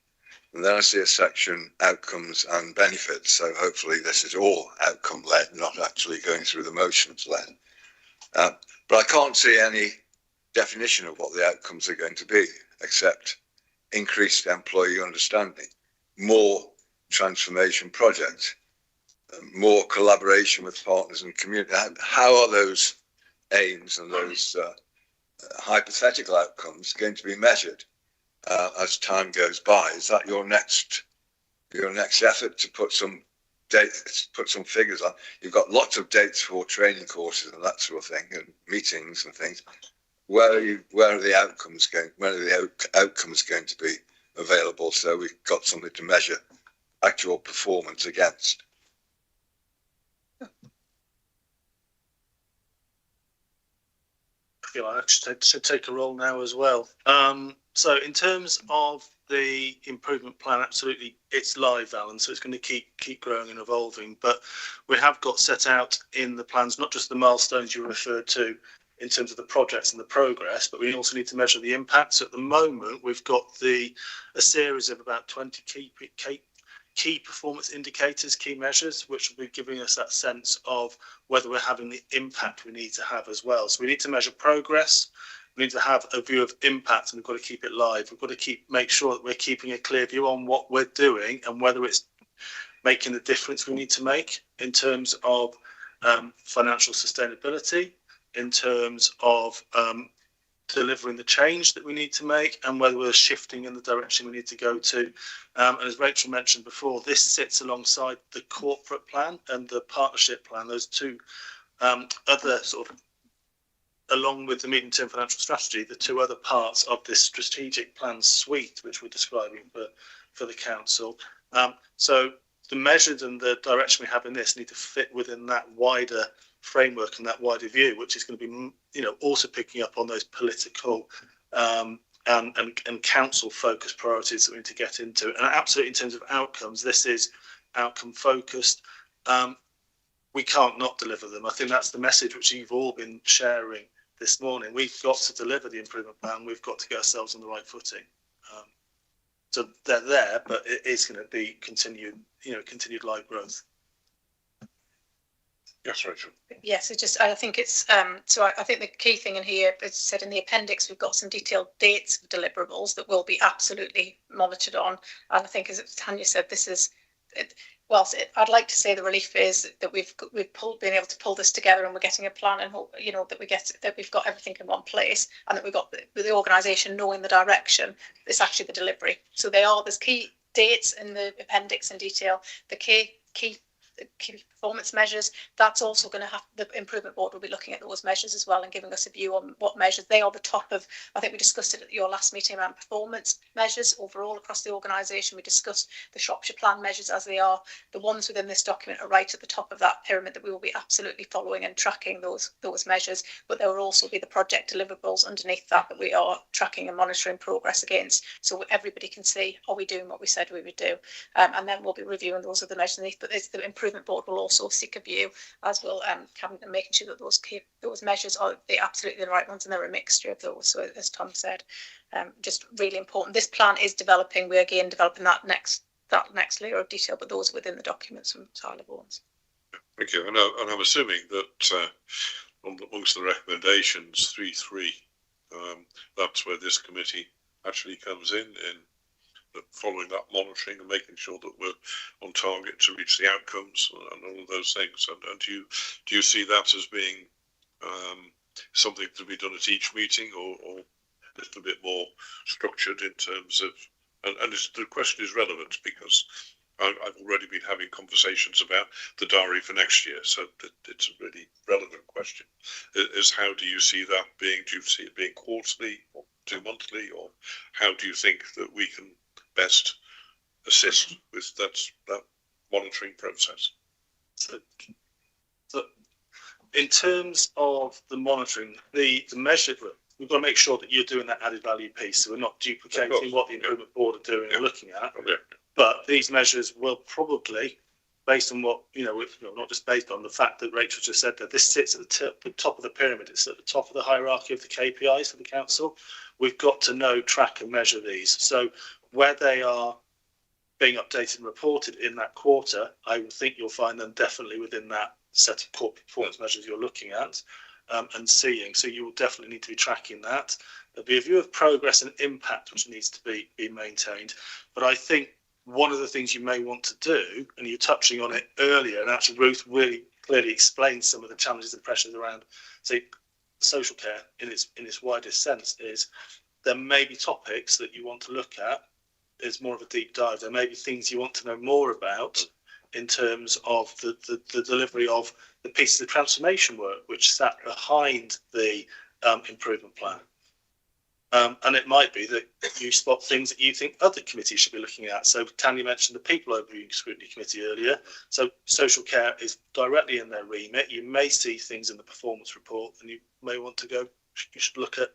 And then I see a section outcomes and benefits. So hopefully this is all outcome led, not actually going through the motions led. But I can't see any definition of what the outcomes are going to be, except increased employee understanding, more transformation projects, more collaboration with partners and community. How are those aims and those hypothetical outcomes going to be measured as time goes by? Is that your next effort to put some dates, put some figures on? You've got lots of dates for training courses and that sort of thing, and meetings and things. Where are the outcomes going? When are the outcomes going to be available? So we've got something to measure actual performance against. I feel like I should take a role now as well. So in terms of the improvement plan, absolutely, it's live, Alan, so it's going to keep growing and evolving. But we have got set out in the plans, not just the milestones you referred to in terms of the projects and the progress, but we also need to measure the impact. So at the moment, we've got a series of about 20 key performance indicators, key measures, which will be giving us that sense of whether we're having the impact we need to have as well. So we need to measure progress. We need to have a view of impact, and we've got to keep it live. We've got to make sure that we're keeping a clear view on what we're doing and whether it's making the difference we need to make in terms of financial sustainability, in terms of delivering the change that we need to make, and whether we're shifting in the direction we need to go to. And as Rachel mentioned before, this sits alongside the corporate plan and the partnership plan, those two other sort of, along with the medium-term financial strategy, the two other parts of this strategic plan suite, which we're describing for the council. So the measures and the direction we have in this need to fit within that wider framework and that wider view, which is going to be, also picking up on those political and council-focused priorities that we need to get into. And absolutely, in terms of outcomes, this is outcome-focused. We can't not deliver them. I think that's the message which you've all been sharing this morning. We've got to deliver the improvement plan. We've got to get ourselves on the right footing. So they're there, but it is going to be continued live growth. Yes, Rachel. Yes, I think it's I think the key thing in here, as I said in the appendix, we've got some detailed dates of deliverables that will be absolutely monitored on. And I think, as Tanya said, this is I'd like to say the relief is that we've been able to pull this together, and we're getting a plan, and that we've got everything in one place, and that we've got the organisation knowing the direction. It's actually the delivery. So there's key dates in the appendix in detail. The key performance measures, that's also going to have, the improvement board will be looking at those measures as well and giving us a view on what measures they are the top of. I think we discussed it at your last meeting around performance measures overall across the organisation. We discussed the Shropshire plan measures as they are. The ones within this document are right at the top of that pyramid that we will be absolutely following and tracking those measures, but there will also be the project deliverables underneath that we are tracking and monitoring progress against, so everybody can see, are we doing what we said we would do? And then we'll be reviewing those other measures underneath, but the improvement board will also seek a view, as will Cabinet, and making sure that those measures are absolutely the right ones, and they're a mixture of those. So as Tom said, just really important. This plan is developing. We're again developing that next layer of detail, but those are within the documents from high level ones. Thank you. And I'm assuming that amongst the recommendations, 3.3, that's where this committee actually comes in following that monitoring and making sure that we're on target to reach the outcomes and all of those things. And do you see that as being something to be done at each meeting, or a little bit more structured in terms of? And the question is relevant because I've already been having conversations about the diary for next year, so it's a really relevant question. Is how do you see that being? Do you see it being quarterly or 2 monthly, or how do you think that we can best assist with that monitoring process? So in terms of the monitoring, the measure, we've got to make sure that you're doing that added value piece, so we're not duplicating what the improvement board are doing and looking at. But these measures will probably, based on what, not just based on the fact that Rachel just said that this sits at the top of the pyramid, it's at the top of the hierarchy of the KPIs for the council. We've got to know, track and measure these. So where they are being updated and reported in that quarter, I would think you'll find them definitely within that set of corporate performance measures you're looking at and seeing. So you will definitely need to be tracking that. There'll be a view of progress and impact which needs to be maintained. But I think one of the things you may want to do, and you're touching on it earlier, and actually Ruth really clearly explained some of the challenges and pressures around, say, social care in its widest sense, is there may be topics that you want to look at as more of a deep dive. There may be things you want to know more about in terms of the delivery of the pieces of transformation work which sat behind the improvement plan. And it might be that you spot things that you think other committees should be looking at. So Tanya mentioned the People Overviewing Scrutiny Committee earlier. So social care is directly in their remit. You may see things in the performance report, and you may want to go, you should look at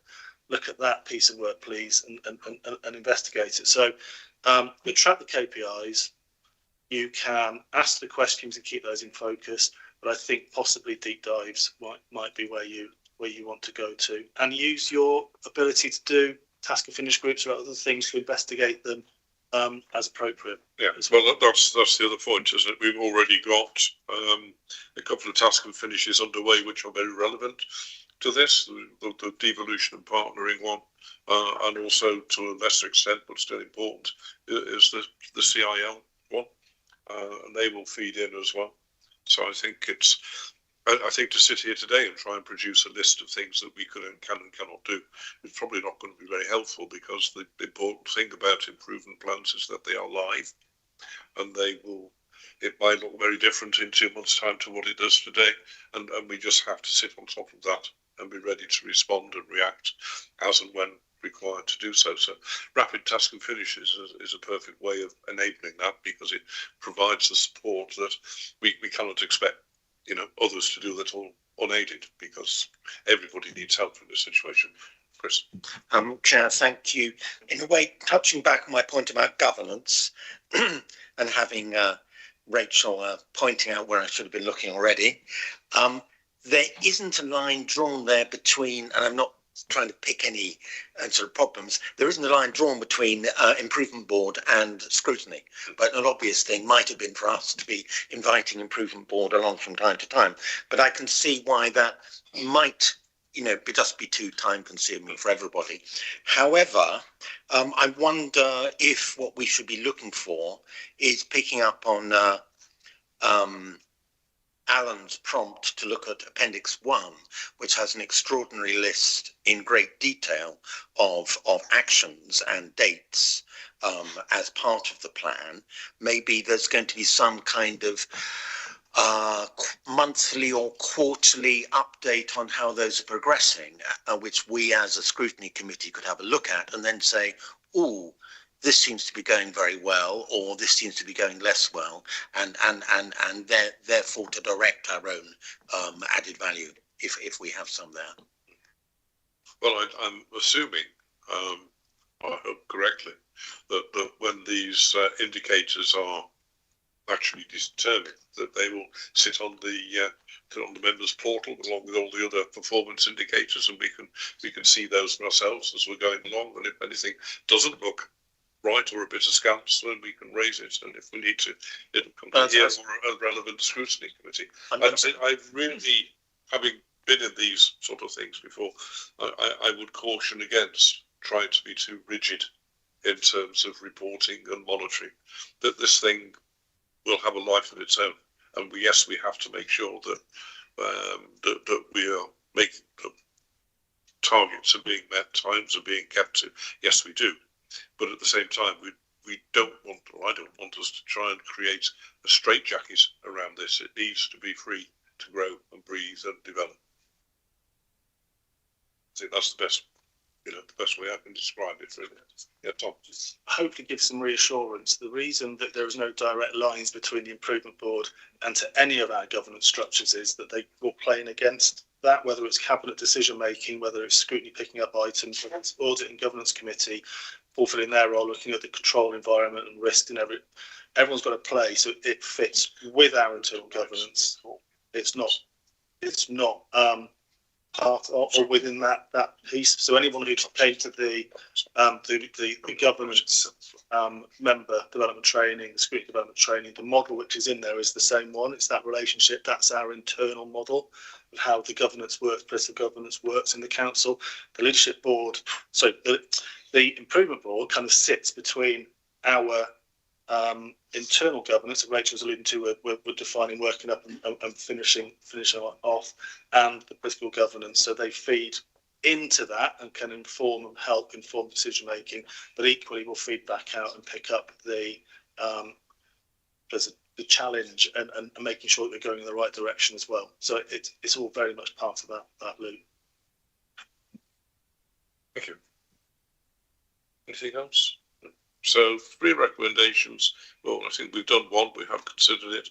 that piece of work, please, and investigate it. So you track the KPIs, you can ask the questions and keep those in focus, but I think possibly deep dives might be where you want to go to, and use your ability to do task and finish groups or other things to investigate them as appropriate. Yeah, well, that's the other point, isn't it? We've already got a couple of task and finishes underway which are very relevant to this, the devolution and partnering one, and also to a lesser extent, but still important, is the CIL one, and they will feed in as well. So I think I think to sit here today and try and produce a list of things that we can and cannot do is probably not going to be very helpful, because the important thing about improvement plans is that they are live, and it might look very different in 2 months' time to what it does today, and we just have to sit on top of that and be ready to respond and react as and when required to do so. So rapid task and finishes is a perfect way of enabling that, because it provides the support that we cannot expect others to do that all unaided, because everybody needs help in this situation. Chris. Chair, thank you. In a way, touching back on my point about governance and having Rachel pointing out where I should have been looking already, there isn't a line drawn there between, and I'm not trying to pick any sort of problems, there isn't a line drawn between Improvement Board and Scrutiny, but an obvious thing might have been for us to be inviting Improvement Board along from time to time. But I can see why that might just be too time consuming for everybody. However, I wonder if what we should be looking for is picking up on Alan's prompt to look at Appendix 1, which has an extraordinary list in great detail of actions and dates as part of the plan. Maybe there's going to be some kind of monthly or quarterly update on how those are progressing, which we as a scrutiny committee could have a look at and then say, oh, this seems to be going very well, or this seems to be going less well, and therefore to direct our own added value if we have some there. Well, I'm assuming, I hope correctly, that when these indicators are actually determined, that they will sit on the members' portal along with all the other performance indicators, and we can see those for ourselves as we're going along. And if anything doesn't look right or a bit askance, then we can raise it, and if we need to, it'll come to here or a relevant scrutiny committee. I've really, having been in these sort of things before, I would caution against trying to be too rigid in terms of reporting and monitoring. That this thing will have a life of its own, and we have to make sure that that we are making the targets are being met, times are being kept to. Yes, we do. But at the same time, we don't want, or I don't want us to try and create a straitjacket around this. It needs to be free to grow and breathe and develop. I think that's the best way I can describe it, really. Yeah, Tom. Just hopefully give some reassurance. The reason that there is no direct lines between the Improvement Board and to any of our governance structures is that they will play in against that, whether it's cabinet decision making, whether it's scrutiny picking up items, whether it's audit and governance committee, fulfilling their role, looking at the control environment and risk and everyone's got to play so it fits with our internal governance. It's not part or within that piece. So anyone who came to the governance member development training, the scrutiny development training, the model which is in there is the same one. It's that relationship. That's our internal model of how the governance works, political governance works in the council. The leadership board, so the improvement board kind of sits between our internal governance that Rachel was alluding to, we're defining, working up and finishing off, and the political governance. So they feed into that and can inform and help inform decision making, but equally will feed back out and pick up the challenge and making sure that they're going in the right direction as well. So it's all very much part of that loop. Thank you. Anything else? So 3 recommendations. Well, I think we've done one. We have considered it.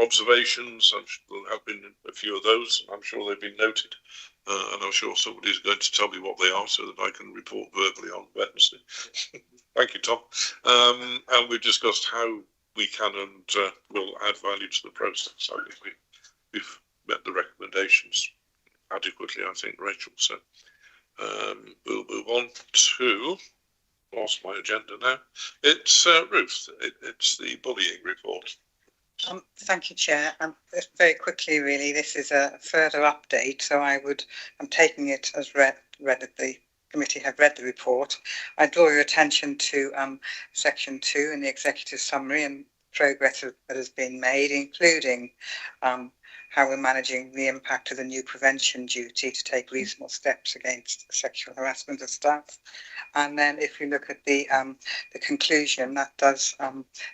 Observations. There have been a few of those. I'm sure they've been noted, and I'm sure somebody's going to tell me what they are so that I can report verbally on Wednesday. Thank you, Tom. And we've discussed how we can and will add value to the process. I think we've met the recommendations adequately, I think, Rachel. So we'll move on to. Lost my agenda now. It's Ruth. It's the bullying report. Thank you, Chair. Very quickly, really, this is a further update. So I'm taking it as read that the committee have read the report. I draw your attention to section 2 in the executive summary and progress that has been made, including how we're managing the impact of the new prevention duty to take reasonable steps against sexual harassment of staff. And then if you look at the conclusion, that does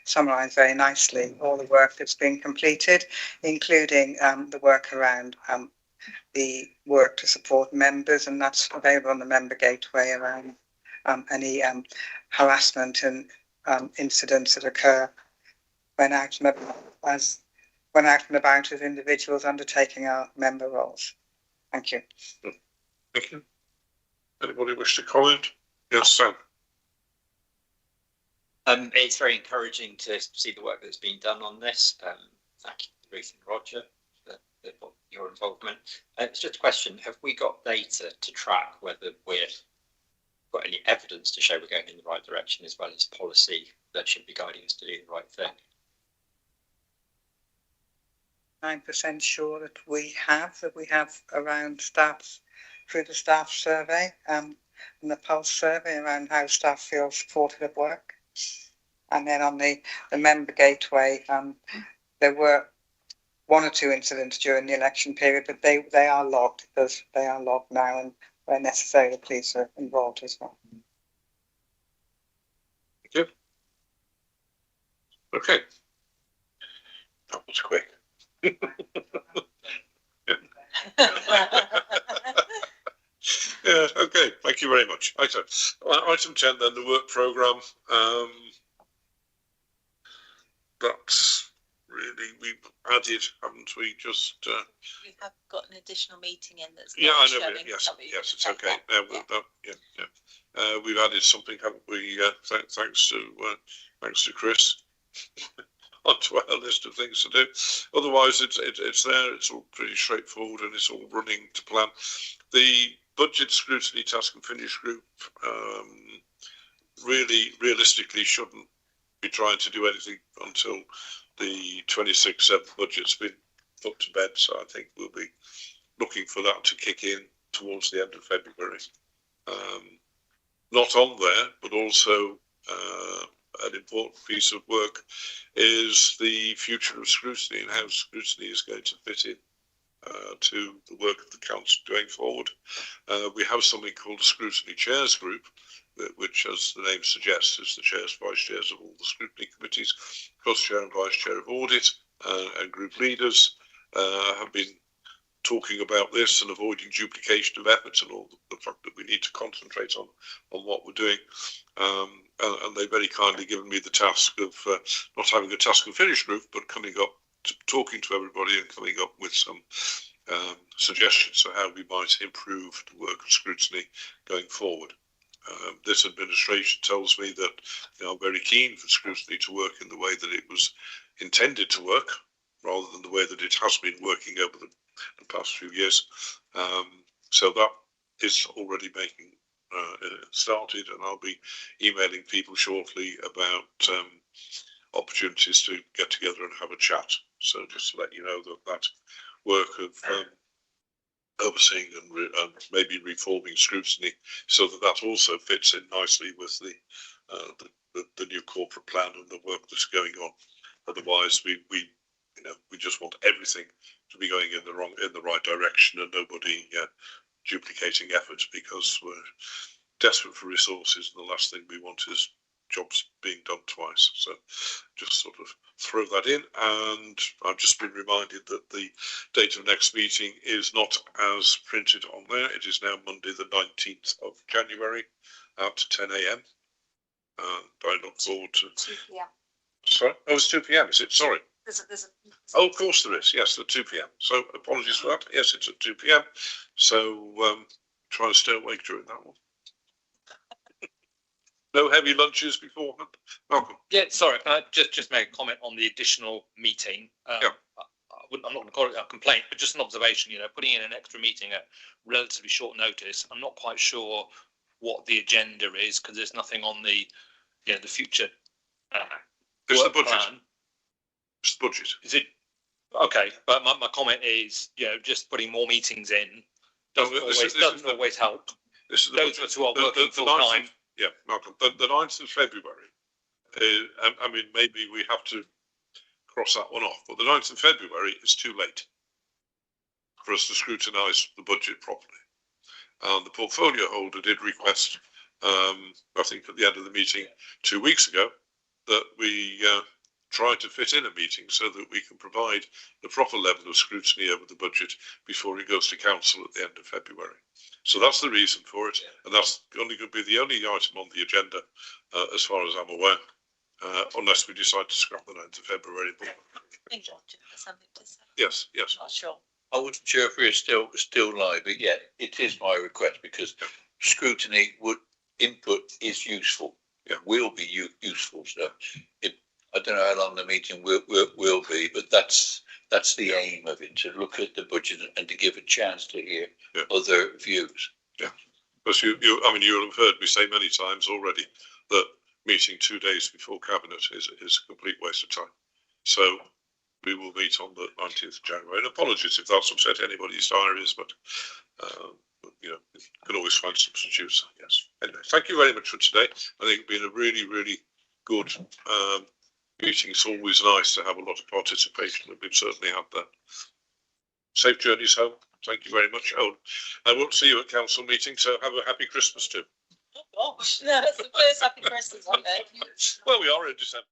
summarise very nicely all the work that's been completed, including the work around the work to support members, and that's available on the member gateway around any harassment and incidents that occur when out and about as individuals undertaking our member roles. Thank you. Thank you. Anybody wish to comment? Yes, Sam. It's very encouraging to see the work that's been done on this. Thank you, Ruth and Roger, for your involvement. It's just a question: have we got data to track whether we've got any evidence to show we're going in the right direction, as well as policy that should be guiding us to do the right thing? 9% sure that we have around staff through the staff survey and the pulse survey around how staff feel supported at work. And then on the member gateway, there were 1 or 2 incidents during the election period, but they are logged because they are logged now, and where necessary the police are involved as well. Thank you. Okay. That was quick. Yeah. Yeah, okay, thank you very much. Item 10 then, the work programme. That's really, we've added, haven't we, just... we have got an additional meeting in that's yeah, not I know, showing. yes, it's okay. We've added something, haven't we, thanks to Chris. Onto our list of things to do. Otherwise, it's there. It's all pretty straightforward, and it's all running to plan. The budget scrutiny task and finish group realistically shouldn't be trying to do anything until the 26th budget's been put to bed. So I think we'll be looking for that to kick in towards the end of February. Not on there, but also. An important piece of work is the future of scrutiny and how scrutiny is going to fit in to the work of the council going forward. We have something called a scrutiny chairs group, which, as the name suggests, is the chairs, vice chairs of all the scrutiny committees, cross chair and vice chair of audit, and group leaders have been talking about this and avoiding duplication of efforts and all the fact that we need to concentrate on what we're doing. And they've very kindly given me the task of not having a task and finish group, but coming up, talking to everybody and coming up with some suggestions for how we might improve the work of scrutiny going forward. This administration tells me that they are very keen for scrutiny to work in the way that it was intended to work, rather than the way that it has been working over the the past few years. So that is already making started, and I'll be emailing people shortly about opportunities to get together and have a chat. So just to let you know that work of overseeing and maybe reforming scrutiny, so that also fits in nicely with the new corporate plan and the work that's going on. Otherwise, we just want everything to be going in the right direction, and nobody duplicating efforts, because we're desperate for resources, and the last thing we want is jobs being done twice. So just sort of throw that in, and I've just been reminded that the date of next meeting is not as printed on there. It is now Monday the 19th of January at 10 a.m. and I look forward to 2 p.m. Sorry? Oh, it's 2 p.m. Is it? Sorry. Oh, of course there is. Yes, at 2 p.m. So apologies for that. Yes, it's at 2 p.m. So try and stay awake during that one. No heavy lunches beforehand. Malcolm. Yeah, sorry, can I just make a comment on the additional meeting? Yeah. I'm not going to call it a complaint, but just an observation. Putting in an extra meeting at relatively short notice. I'm not quite sure what the agenda is, because there's nothing on the future. It's the budget. Plan. It's the budget. Is it? Okay, but my comment is, just putting more meetings in doesn't always help. This is those of us who are working full time. Yeah, Malcolm. The 9th of February. I mean, maybe we have to cross that one off, but the 9th of February is too late for us to scrutinise the budget properly. And the portfolio holder did request, I think at the end of the meeting 2 weeks ago, that we try to fit in a meeting so that we can provide the proper level of scrutiny over the budget before it goes to council at the end of February. So that's the reason for it, and that's only going to be the only item on the agenda, as far as I'm aware, unless we decide to scrap the 9th of February. Yes. Not sure. I wasn't sure if we're still live, but yeah, it is my request, because scrutiny input is useful. Yeah. Will be useful. So I don't know how long the meeting will be, but that's the aim of it, to look at the budget and to give a chance to hear other views. Yeah, because you'll have heard me say many times already that meeting 2 days before cabinet is a complete waste of time. So we will meet on the 19th of January. And apologies if that's upset anybody's diaries, but you can always find substitutes. Yes. Anyway, thank you very much for today. I think it's been a really, really good meeting. It's always nice to have a lot of participation, and we've certainly had that. Safe journeys home. Thank you very much. Oh, I won't see you at council meeting, so have a happy Christmas too. Oh gosh, no, it's the first happy Christmas I've had. Well, we are in December.